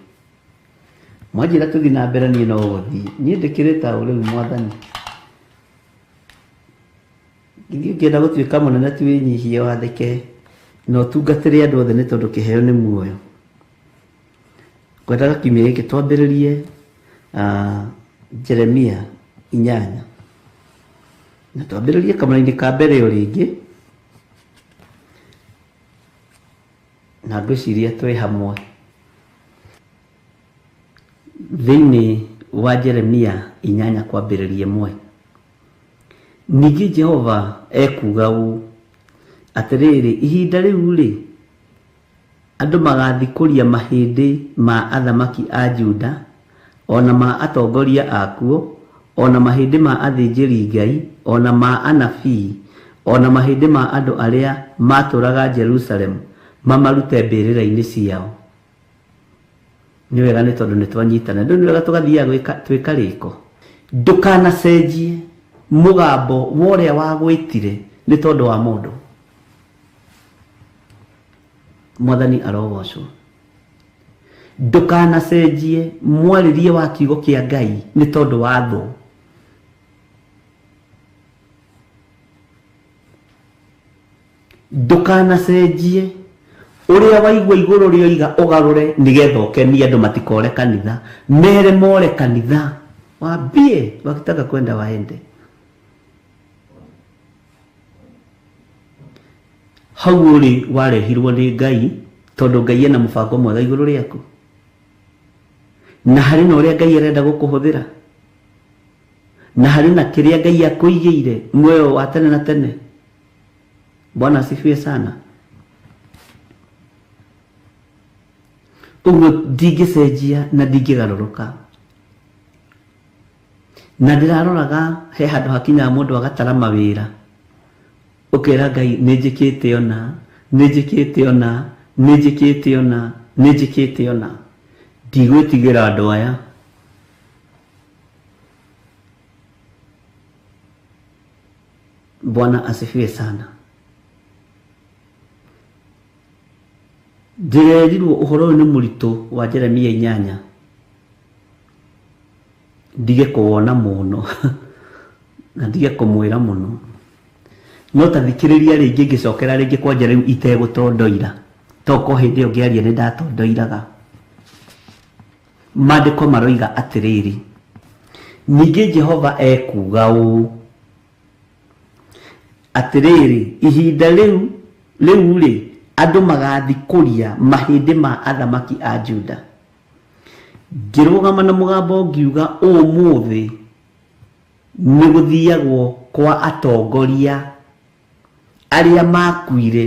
Mwanjĩra tũthiĩ na mbere niĩ no gũthiĩ. Niĩ ndĩkĩrĩte o rĩu Mwathani. Githĩ ũngĩenda gũtuĩka mũnene ti wĩnyihie wathĩke na ũtungatĩre andũ othe nĩ tondũ kĩheo nĩ muoyo. Ngwendaga kiumia gĩkĩ twambĩrĩrie Jeremia 8 na twambĩrĩrie kamũra-inĩ ka mbere o rĩngĩ, na ngwĩciria twĩ hamwe thĩinĩ wa Jeremia 8 kwambĩrĩria 1. Ningĩ Jehova ekuga ũũ atĩrĩrĩ, ihinda rĩu rĩ, andũ magathikũria mahĩndĩ ma athamaki a Juda, ona ma atongoria akuo, ona mahĩndĩ ma athĩnjĩri Ngai, ona ma anabii, ona mahĩndĩ ma andũ arĩa matũraga Jerusalemu, mamarute mbĩrĩra-inĩ ciao. Nĩ wega nĩ tondũ nĩ twanyitana. Ndũ nĩ wega tũgathiaga twĩka rĩko. Ndũkanacenjie mũgambo wa ũrĩa wagwĩtire nĩ tondũ wa mũndũ. Mwathani arogocwo. Ndũkanacenjie mwarĩrie wa kiugo kĩa Ngai nĩ tondũ wa thũ. Ndũkanacenjie ũrĩa waigua igũrũ rĩoiga ũgarũre nĩgetha ũkenie andũ matikore kanitha, mere more kanitha, wambie wakitaka kwenda waende. Hau ũrĩ warehirwo nĩ Ngai tondũ Ngai ena mũbango mwega igũrũ rĩaku, na harĩ na ũrĩa Ngai arenda gũkũhũthĩra, na harĩ na kĩrĩa Ngai akũigĩire muoyo wa tene na tene. Bwana asifiwe sana. Ũguo ndingĩcenjia na ndingĩgarũrũka. Na ndĩraroraga he handũ hakinyaga mũndũ agatara mawĩra, ũkera Ngai nĩnjĩkĩte ona, nĩnjĩkĩte ona, nĩnjĩkĩte ona, nĩnjĩkĩte ona. Ndigwĩtigĩra andũ aya. Bwana asifiwe sana. Ndĩrerirwo ũhoro ũyũ nĩ mũritũ wa Jeremia 8 ndige kũwona mũno na ndige kũmwĩra mũno, no ta thikĩrĩria rĩngĩ ngĩcokera rĩngĩ kwanja rĩu itegũtondoira, toko hĩndĩ ĩyo ngĩaria nĩ ndatondoiraga. Maandĩko maroiga atĩrĩrĩ, ningĩ Jehova ekuga ũũ atĩrĩrĩ, ihinda rĩu rĩ andũ magathikũria mahĩndĩ ma athamaki a Juda. Ngĩrũgama na mũgambo ngiuga, ũmũthĩ nĩ gũthiagwo kwa atongoria arĩa makuire,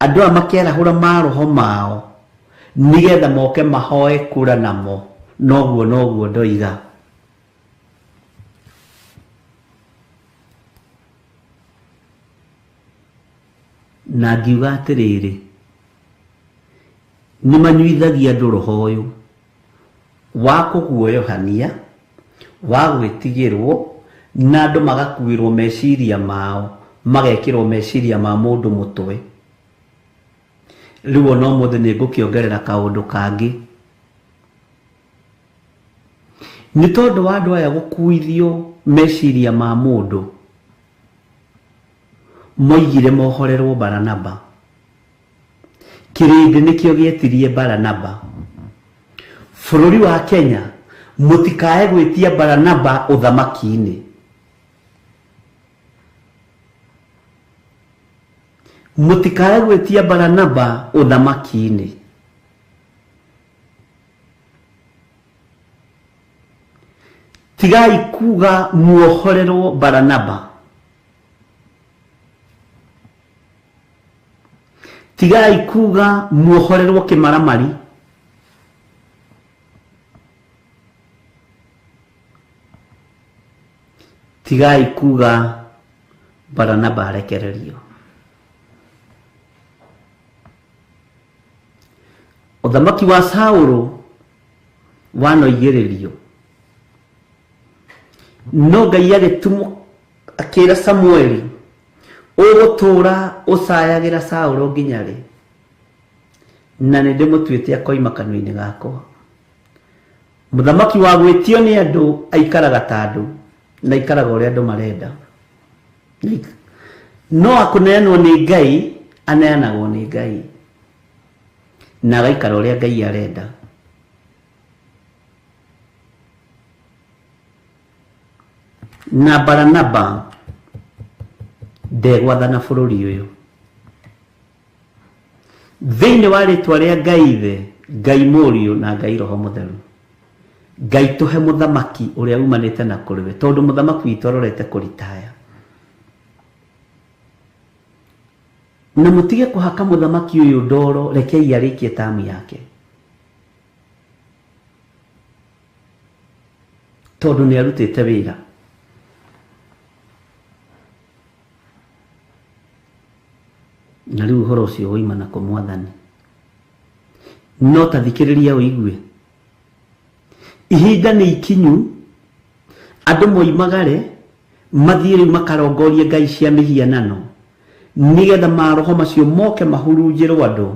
andũ aya makĩarahũra maroho mao nĩgetha moke mahoe kũra namo. Noguo ndoiga. Na ngiuga atĩrĩrĩ, nĩ manyuithagia andũ roho ũyũ wa kũguoyohania, wa gwĩtigĩrwo, na andũ magakuĩrwo meciria mao, magekĩrwo meciria ma mũndũ mũtwe. Rĩu ona ũmũthĩ nĩ ngũkĩongerera kaũndũ kangĩ. Nĩ tondũ wa andũ aya gũkuithio meciria ma mũndũ, moigire mohorerwo Baranaba. Kĩrĩndĩ nĩkĩo gĩetirie Baranaba. Bũrũri wa Kenya mũtikae gwĩtia Baranaba ũthamaki-inĩ. Mũtikae gwĩtia Baranaba ũthamaki-inĩ. Tigai kuga muohorerwo Baranaba. Tigai kuga muohorerwo kĩmaramari. Tigai kuga Baranaba arekererio. Ũthamaki wa Saũlũ wanoigĩrĩrio, no Ngai agĩtũma akĩra Samueli, ũgũtũũra ũcayagĩra Saũlũ nginya rĩ? Na nĩ ndĩmũtuĩte akoima kanua-inĩ gakwa. Mũthamaki wa gwĩtio nĩ andũ aikaraga ta andũ, na aikaraga ũrĩa andũ marenda. No akũneanwo nĩ Ngai, aneanagwo nĩ Ngai, na agaikara ũrĩa Ngai arenda. Na Baranaba ndegwathana bũrũri ũyũ. Thĩinĩ wa rĩtwa rĩa Ngai Ithe, Ngai Mũriũ na Ngai Roho Mũtheru, Ngai tũhe mũthamaki ũrĩa umanĩte na kũrĩ we, tondũ mũthamaki witũ arorete kũritaya. Na mũtige kũhaka mũthamaki ũyũ ndoro, rekei arĩkie tamu yake, tondũ nĩ arutĩte wĩra. Na rĩu ũhoro ũcio woimana kũ Mwathani? No ta thikĩrĩria ũigue. Ihinda nĩ ikinyu, andũ moimagare mathiĩ rĩu makarongorie ngai cia mĩhianano, nĩgetha maroho macio moke mahurunjĩrwo andũ,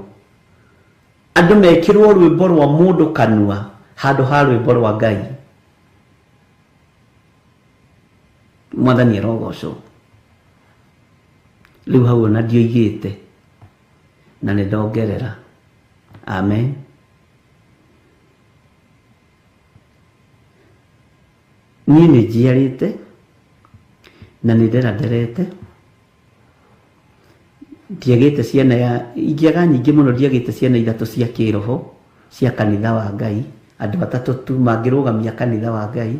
andũ mekĩrwo rwĩmbo rwa mũndũ kanua handũ ha rwĩmbo rwa Ngai. Mwathani arogocwo. Rĩu hau ona ndioigĩte, na nĩ ndongerera. Amen. Niĩ nĩ njiarĩte na nĩ nderaderete. Ndiagĩte ciana ingĩaga nyingĩ mũno, ndiagĩte ciana ithatũ cia kĩroho cia kanitha wa Ngai, andũ atatũ tu mangĩrũgamia kanitha wa Ngai.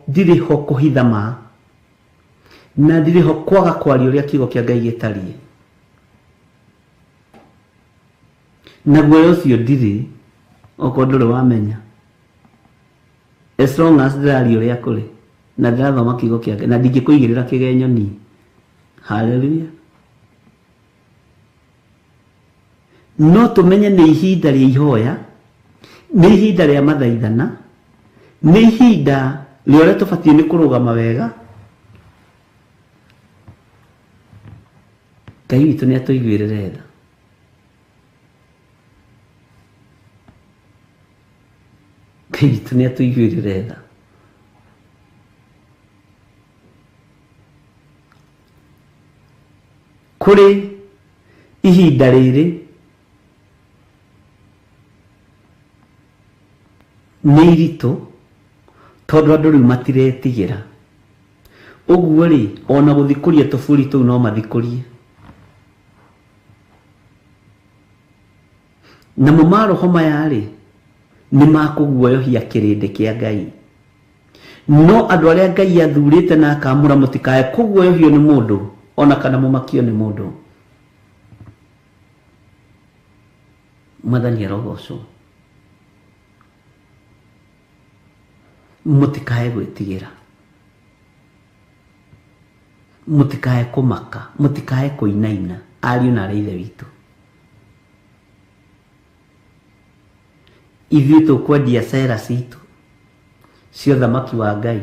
Ndirĩ ho kũhitha ma, na ndirĩ ho kwaga kwaria ũrĩa kiugo kĩa Ngai gĩtariĩ. Na guoya ũcio ndirĩ, okorwo ndũrĩ wamenya. As long as ndĩraria ũrĩa kũrĩ na ndĩrathoma kiugo kĩa Ngai, na ndingĩkũigĩrĩra kĩgenyoni. Hallelujah. No tũmenye nĩ ihinda rĩa ihoya, nĩ ihinda rĩa mathaithana, nĩ ihinda rĩa ũrĩa tũbatiĩ nĩ kũrũgama wega. Ngai witũ nĩ atũiguĩrĩre tha. Ngai witũ nĩ atũiguĩrĩre tha. Kũrĩ ihinda rĩrĩ nĩ iritũ tondũ andũ rĩu matiretigĩra. Ũguo rĩ, ona gũthikũria tũbũri tũu no mathikũrie. Namo maroho maya rĩ, nĩ makũguoyohia kĩrĩndĩ kĩa Ngai. No andũ arĩa Ngai athurĩte na akamũra mũtikae kũguoyohio nĩ mũndũ, ona kana mũmakio nĩ mũndũ. Mwathani arogocwo. Mũtikae gwĩtigĩra, mũtikae kũmaka, mũtikae kũinaina, ariũ na arĩ ithe witũ. Ithuĩ tũkwendia cera citũ cia ũthamaki wa Ngai.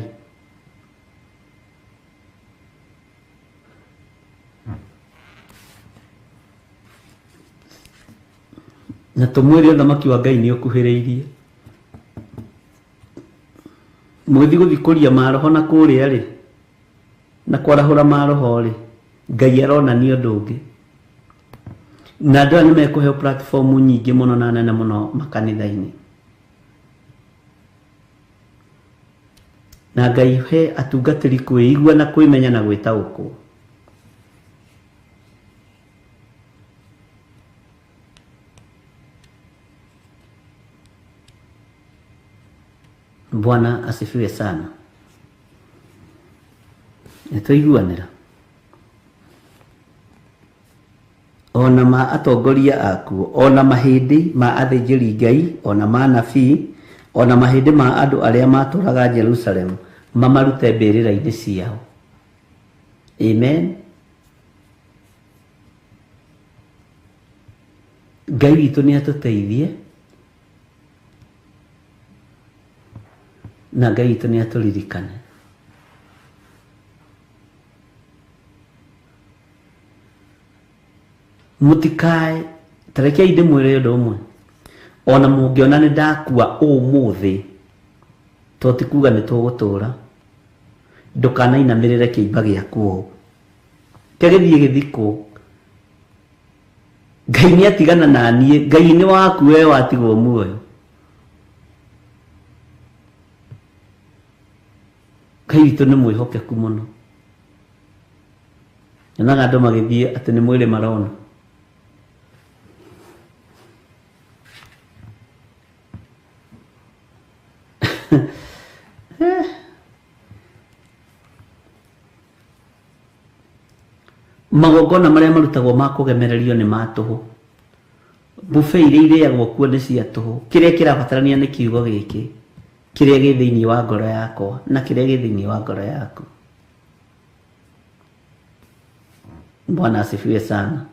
Na tũmwĩre ũthamaki wa Ngai nĩ ũkuhĩrĩirie. Mwĩthi gũthikũria maroho na kũrĩa rĩ, na kwarahũra maroho rĩ, Ngai aronania ũndũ ũngĩ. Na andũ aya nĩ mekũheo platform nyingĩ mũno na nene mũno makanitha-inĩ. Na Ngai he atungatĩri kwĩigua na kwĩmenya na gwĩtaũkwo. Bwana asifiwe sana. Nĩtũiguanĩra. Ona ma atongoria aku, ona mahĩndĩ ma athĩnjĩri Ngai, ona ma nabii, ona mahĩndĩ ma andũ arĩa matũraga Jerusalem mamarute mbĩrĩra-inĩ ciao. Amen. Ngai witũ nĩ atũteithie na Ngai witũ nĩ atũririkane. Mũtikae, tarekei ndĩmwĩre ũndũ ũmwe, ona mũngĩona nĩ ndakua ũmũthĩ, to ti kuga nĩ tũgũtũra, ndũkanainamĩrĩre kĩimba gĩaku ũũ. Kĩgĩthiĩ gĩthikũ, Ngai nĩ atigana na niĩ, Ngai nĩ waku we watigwo muoyo. Ngai witũ nĩ mwĩhokeku mũno. Nyonaga andũ magĩthiĩ atĩ nĩ mwĩrĩ marona. Magongona marĩa marutagwo ma kũgemererio nĩ ma tũhũ. Buffet iria irĩagwo kuo nĩ cia tũhũ. Kĩrĩa kĩrabatarania nĩ kiugo gĩkĩ, kĩrĩa gĩ thĩinĩ wa ngoro yakwa na kĩrĩa gĩ thĩinĩ wa ngoro yaku. Bwana asifiwe sana.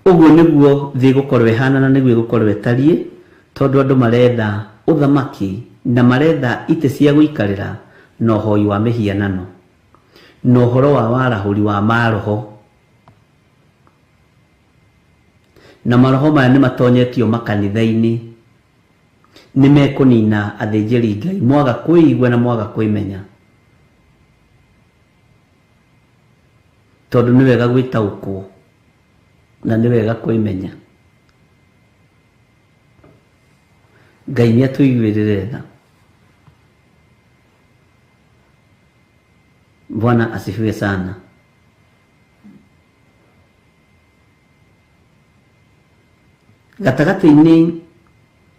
Ũguo nĩguo thĩ gũkorwo ĩhana na nĩguo gũkorwo ĩtariĩ, tondũ andũ maretha ũthamaki na maretha itĩ cia gũikarĩra na ũhoi wa mĩhianano na ũhoro wa warahũri wa maroho. Na maroho maya nĩ matonyetio makanitha-inĩ, nĩ mekũnina athĩnjĩri Ngai, mwaga kwĩigua na mwaga kwĩmenya. Tondũ nĩ wega gwĩtaũkwo na nĩ wega kwĩmenya. Ngai nĩ atũiguĩrĩre tha. Bwana asifiwe sana. Gatagatĩ-inĩ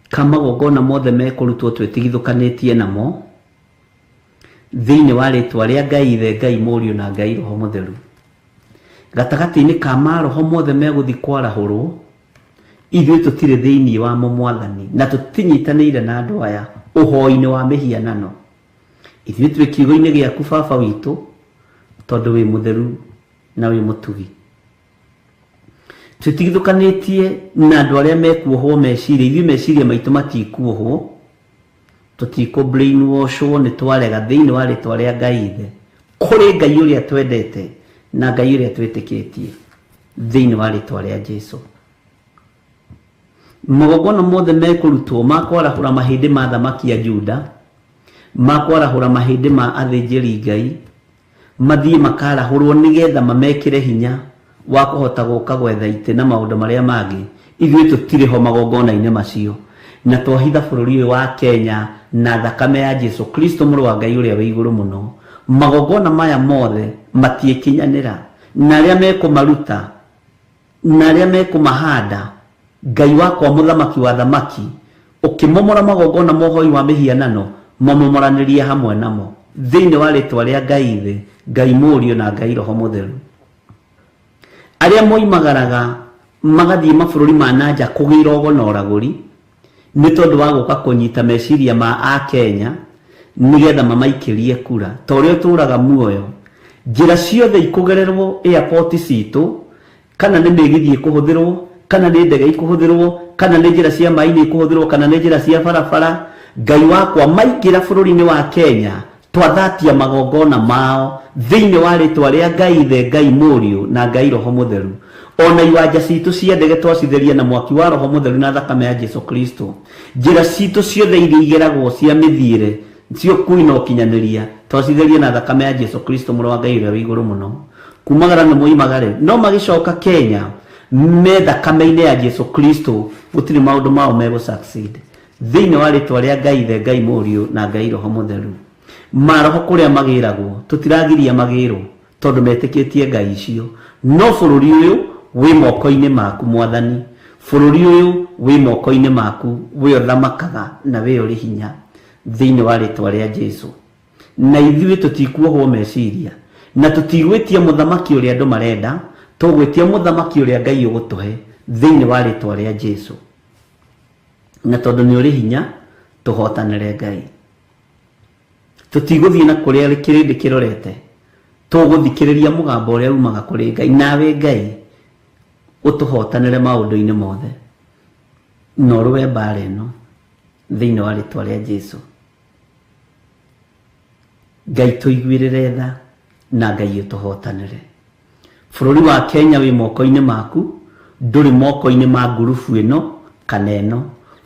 ka magongona mothe mekũrutwo twĩtigithũkanĩtie namo thĩinĩ wa rĩtwa rĩa Ngai Ithe, Ngai Mũriũ na Ngai Roho Mũtheru, gatagatĩ-inĩ ka maroho mothe megũthiĩ kwarahũrwo, ithuĩ tũtirĩ thĩinĩ wa mo Mwathani na tũtinyitanĩire na andũ aya ũhoi-inĩ wa mĩhianano. Ithuĩ twĩ kiugo-inĩ gĩaku Baba witũ, tondũ wĩ mũtheru na wĩ mũtugi. Tũtigithũkanĩtie na andũ arĩa mekuohwo meciria. Ithuĩ meciria maitũ matikuohwo, tũtikũ brainwashwo, nĩ twarega thĩinĩ wa rĩtwa rĩa Ngai Ithe, kũrĩ Ngai ũrĩa twendete na Ngai ũrĩa twĩtĩkĩtie thĩinĩ wa rĩtwa rĩa Jesũ. Magongona mothe mekũrutwo ma kwarahũra mahĩndĩ ma thamaki ya Juda, ma kwarahũra mahĩndĩ ma athĩnjĩri Ngai, mathiĩ makarahũrwo nĩgetha mamekĩre hinya wa kuhota guka gwetha ite na maundu maria mangi ithuĩ tũtirĩ ho magongona-inĩ macio na twahitha bũrũri ũyũ wa Kenya na thakame ya Jesu Kristo mũrũ wa Ngai ũrĩa wĩ igũrũ mũno. Magongona maya mothe matiĩkinyanĩra na arĩa mekũmaruta na arĩa mekũmahanda. Ngai wakwa mũthamaki wa thamaki ũkĩmomora magongona mohoi wa mĩhianano mamomoranĩrie hamwe namo thĩinĩ wa rĩtwa rĩa Ngai thĩ, Ngai Mũriũ na Ngai Roho Mũtheru. Arĩa moimagaraga magathiĩ mabũrũri ma nanja kũgĩra ũgona ũragũri nĩ tondũ wa gũka kũnyita meciria ma Akenya nĩgetha mamaikĩrie kura ta ũrĩa ũtũraga muoyo. Njĩra ciothe ikũgererwo airport citũ, kana nĩ mĩgithi ĩkũhũthĩrwo, kana nĩ ndege ikũhũthĩrwo, kana nĩ njĩra cia maĩ ikũhũthĩrwo, kana nĩ njĩra cia barabara. Ngai wakwa maingĩra bũrũri-inĩ wa Kenya twathatia magongona mao thĩinĩ wa rĩtwa rĩa Ngai thĩ, Ngai Mũriũ na Ngai Roho Mũtheru. Ona iwanja citũ cia ndege twacithĩria na mwaki wa Roho Mũtheru na thakame ya Jesu Kristo. Njĩra citũ ciothe iria igeragwo cia mĩthiĩre cio kuina ũkinyanĩria twacithĩria na thakame ya Jesu Kristo mũrũ wa Ngai ũrĩa wĩ igũrũ mũno. Kumagara nĩ moimagare no magĩcoka Kenya me thakame-inĩ ya Jesu Kristo gũtirĩ maũndũ mao megũ succeed thĩinĩ wa rĩtwa rĩa Ngai thĩ, Ngai Mũriũ na Ngai Roho Mũtheru. Maroho kũrĩa magĩragwo tũtiragiria magĩrwo tondũ metĩkĩtie ngai icio, no bũrũri ũyũ wĩ moko-inĩ maku Mwathani. Bũrũri ũyũ wĩ moko-inĩ maku, we ũthamakaga na we ũrĩ hinya thĩinĩ wa rĩtwa rĩa Jesu. Na ithuĩ tũtikuohwo meciria na tũtigwĩtia mũthamaki ũrĩa andũ marenda, tũgwĩtia mũthamaki ũrĩa Ngai ũgũtũhe thĩinĩ wa rĩtwa rĩa Jesu. Na tondũ nĩ ũrĩ hinya tũhotanĩre Ngai. Tũtigũthiĩ na kũrĩa kĩrĩndĩ kĩrorete, tũgũthikĩrĩria mũgambo ũrĩa umaga kũrĩ Ngai. Nawe Ngai ũtũhotanĩre maũndũ-inĩ mothe na ũrũe mbara ĩno thĩinĩ wa rĩtwa rĩa Jesu. Ngai tũiguĩrĩre tha na Ngai ũtũhotanĩre. Bũrũri wa Kenya wĩ moko-inĩ maku, ndũrĩ moko-inĩ ma ngurubu ĩno kana ĩno.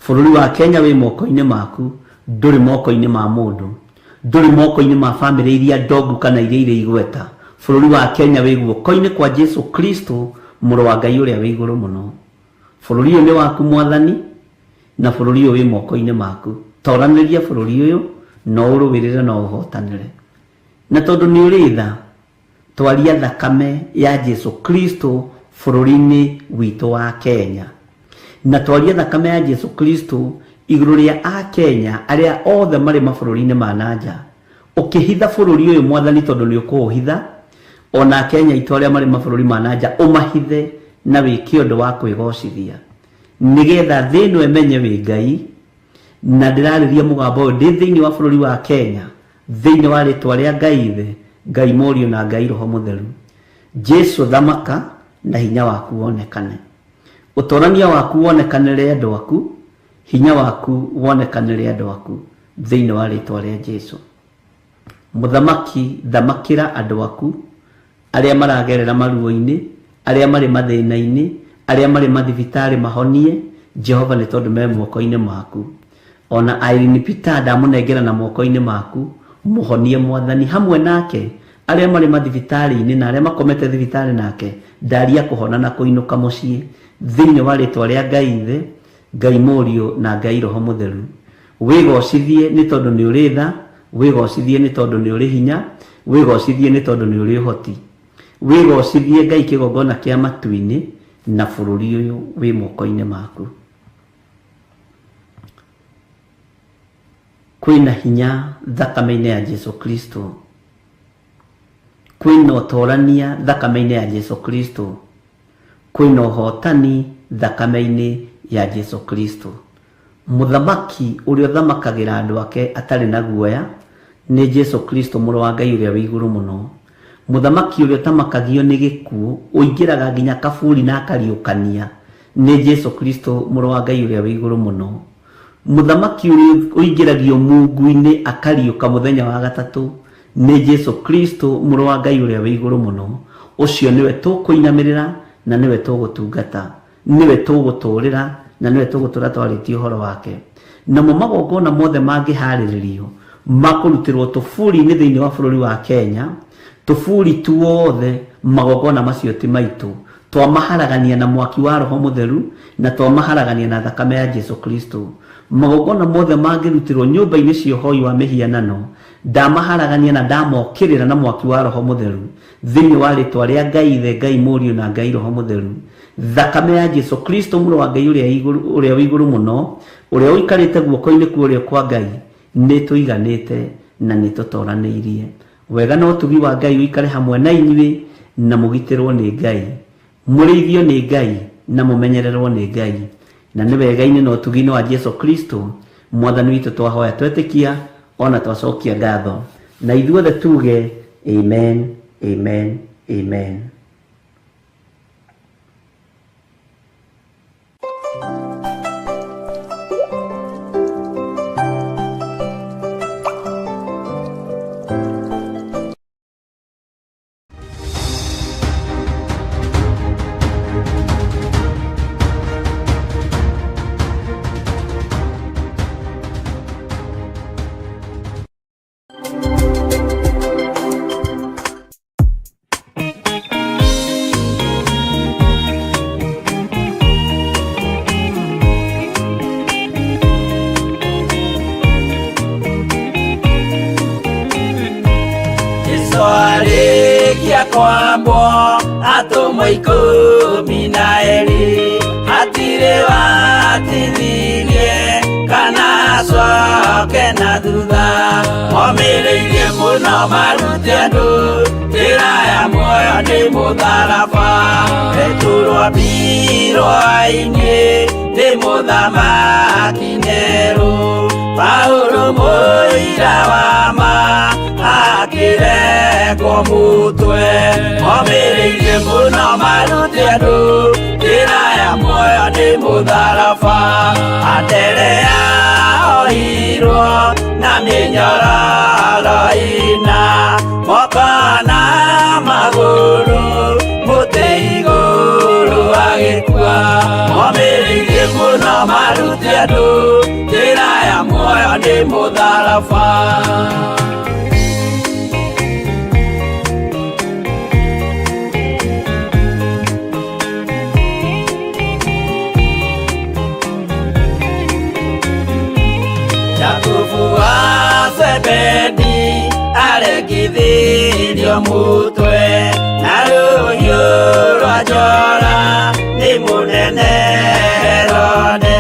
Bũrũri wa Kenya wĩ moko-inĩ maku, ndũrĩ moko-inĩ ma mũndũ, ndũrĩ moko-inĩ ma bamĩrĩ iria ndongu kana iria irĩ igweta. Bũrũri wa Kenya wĩ guoko-inĩ kwa Jesu Kristo mũrũ wa Ngai ũrĩa wĩ igũrũ mũno. Bũrũri ũyũ nĩ waku Mwathani na bũrũri ũyũ wĩ moko-inĩ maku. Toranĩria bũrũri ũyũ na ũrũwĩrĩre na ũhotanĩre. Na tondũ nĩ ũrĩ tha, twaria thakame ya Jesu Kristo bũrũri-inĩ witũ wa Kenya. Na twaria thakame ya Jesu Kristo igũrũ rĩa Akenya arĩa othe marĩ mabũrũri-inĩ ma nanja. Ũkĩhitha bũrũri ũyũ Mwathani tondũ nĩ ũkũũhitha, ona Akenya itũ arĩa marĩ mabũrũri ma nanja ũmahithe na wĩke ũndũ wa kwĩgocithia nĩgetha thĩ ĩno ĩmenye wĩ Ngai. Na ndĩrarĩria mũgambo ũyũ ndĩ thĩinĩ wa bũrũri wa Kenya thĩinĩ wa rĩtwa rĩa Ngai thĩ, Ngai Mũriũ na Ngai Roho Mũtheru. Jesu thamaka na hinya waku wonekane, ũtonania waku wonekanĩre andũ aku, hinya waku wonekanĩre andũ aku thĩinĩ wa rĩtwa rĩa Jesu. Mũthamaki thamakĩra andũ aku arĩa maragerera maruo-inĩ, arĩa marĩ mathĩna-inĩ, arĩa marĩ mathibitarĩ mahonie. Jehova nĩ tondũ me moko-inĩ maku. Ona Irene Peter ndamũnengera na moko-inĩ maku, mũhonie Mwathani hamwe nake arĩa marĩ mathibitarĩ-inĩ na arĩa makomete thibitarĩ nake, ndaria kũhona na kũinũka mũciĩ thĩinĩ wa rĩtwa rĩa Ngai thĩ, Ngai Mũriũ na Ngai Roho Mũtheru. Wĩgocithie nĩ tondũ nĩ ũrĩ tha, wĩgocithie nĩ tondũ nĩ ũrĩ hinya, wĩgocithie nĩ tondũ nĩ ũrĩ ũhoti. Wĩgocithie Ngai kĩgongona kĩa matu-inĩ na bũrũri ũyũ wĩ moko-inĩ maku. Kwĩna hinya thakame-inĩ ya Jesu Kristo, kwĩna ũtorania thakame-inĩ ya Jesu Kristo, kwĩna ũhotani thakame-inĩ ya Jesu Kristo. Mũthamaki ũrĩa ũthamakagĩra andũ ake atarĩ na guoya nĩ Jesu Kristo mũrũ wa Ngai ũrĩa wĩ igũrũ mũno. Mũthamaki ũrĩa ũtamakagio nĩ gĩkuũ, ũingĩraga nginya kaburi na akariũkania, nĩ Jesu Kristo mũrũ wa Ngai ũrĩa wĩ igũrũ mũno. Mũthamaki ũrĩa ũingĩragio mungu-inĩ akariũka mũthenya wa gatatũ, nĩ Jesu Kristo mũrũ wa Ngai ũrĩa wĩ igũrũ mũno. Ũcio nĩwe tũkũinamĩrĩra na nĩwe tũgũtungata, nĩwe tũgũtũũrĩra na nĩwe tũgũtũũra twarĩtie ũhoro wake. Namo magongona mothe mangĩharĩrĩrio makũrutĩrwo tũburi-inĩ thĩinĩ wa bũrũri wa Kenya, tũburi tuothe magongona macio ti maitũ, twamaharagania na mwaki wa Roho Mutheru na twamaharagania na thakame ya Jesu Kristo. Magongona mothe mangĩrutirwo nyũmba-inĩ cia ũhoi wa mĩhianano ndamaharagania na ndamokĩrĩra na mwaki wa Roho Mutheru thĩinĩ wa rĩtwa rĩa Ngai Ithe, Ngai Mũriũ na Ngai Roho Mutheru. Thakame ya Jesu Kristo mũrũ wa Ngai ũrĩa wĩ igũrũ mũno, ũrĩa ũikarĩte guoko-inĩ kũrĩa kwa Ngai, nĩ tũiganĩte na nĩ tũtoranĩirie. Wega na ũtugi wa Ngai ũikare hamwe na inyuĩ, na mũgitĩrwo nĩ Ngai, mũrĩithio nĩ Ngai na mũmenyererwo nĩ Ngai. Na nĩ wega-inĩ na ũtugi-inĩ wa Jesu Kristo Mwathani witũ twahoya twetĩkia ona twacokia ngatho, na ithuothe tuge amen, amen, amen. Kwambo atumwo 12 atire watithirie kana coke na thutha, momirĩirie mũno marute andũ njĩra ya muoyo nĩ mũtharaba, rĩtũrwo mbirwa-inĩ nĩ mũthamaki Nero, Paulo mũira wa ma akĩrekwo mũtwe, momirĩirie mũno marute andũ njĩra ya muoyo nĩ mũtharaba, Anderea ohirwo na mĩnyororo ina, moko na magũrũ mũtĩ igũrũ agĩkua, momirĩirie mũno marute andũ njĩra ya muoyo nĩ mũtharaba. Zebedi aregithirio mũtwe na rũhiũ rwa njora nĩ mũnene Herode,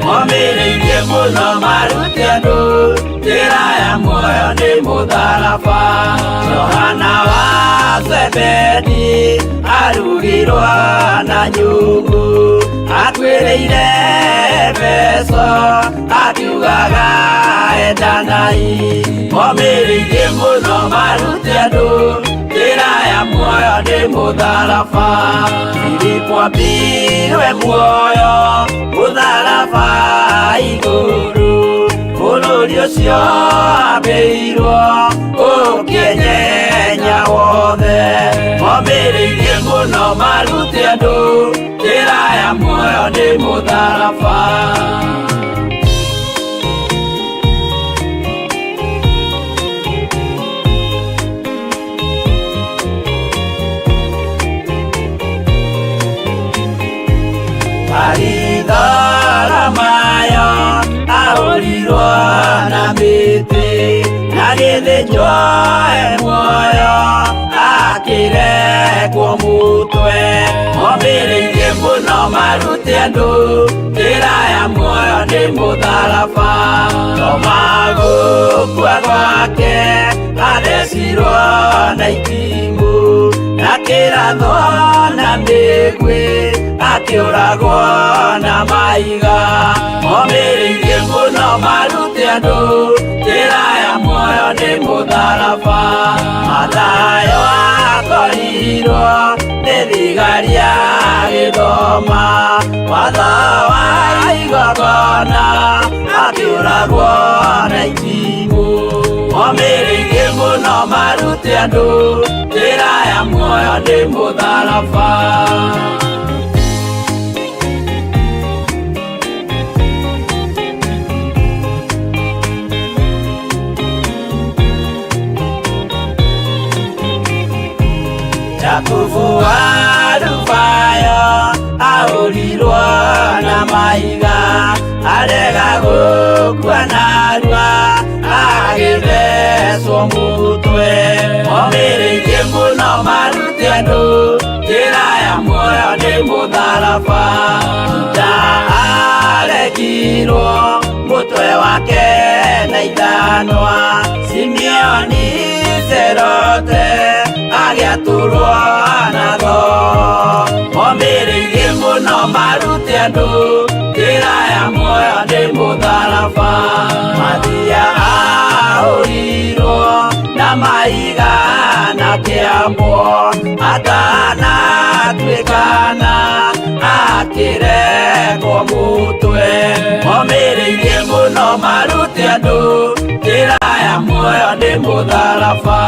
momirĩirie mũno marute andũ njĩra ya muoyo nĩ mũtharaba, Johana wa Zebedi arugirwo na nyũngũ atuĩrĩire Efeso akiugaga endanai, momirĩirie mũno marute andũ njĩra ya muoyo nĩ mũtharaba, Filipo ambirwe muoyo mũtharaba igũrũ, bũrũri ũcio ambĩirwo ũkĩnyenya wothe, momirĩirie mũno marute andũ njĩra ya muoyo nĩ mũtharaba. Mayo ahũrirwo na mĩtĩ na gĩthĩnjwo muoyo akĩrekwo mũtwe, momirĩirie mũno marute andũ njĩra ya muoyo nĩ mũtharaba, Toma gũkua gwake athecirwo na itimũ na kĩratho na mĩguĩ akĩũragwo na maiga, momirĩirie mũno marute andũ njĩra ya muoyo nĩ mũtharaba, Mathayo akorirwo nĩ thigari agĩthoma watho wa igongona akĩũragwo na itimũ, momirĩirie mũno marute andũ njĩra ya muoyo nĩ mũtharaba. Yakubu wa Rufai maitha arega gũkua narua agĩthecwo mũtwe momĩrĩirie mũno marute andũ njĩra ya muoyo nĩ mũtharaba Juda aregirwo mũtwe wake na ithanwa Simeoni Zelote agĩatũrwo natho momĩrĩirie mũno marute andũ njĩra ya muoyo nĩ mũtharaba Mathia ahũrirwo na mahiga na kĩambo atanatuĩkana akĩrekwo mũtwe momĩrĩirie mũno marute andũ njĩra ya muoyo nĩ mũtharaba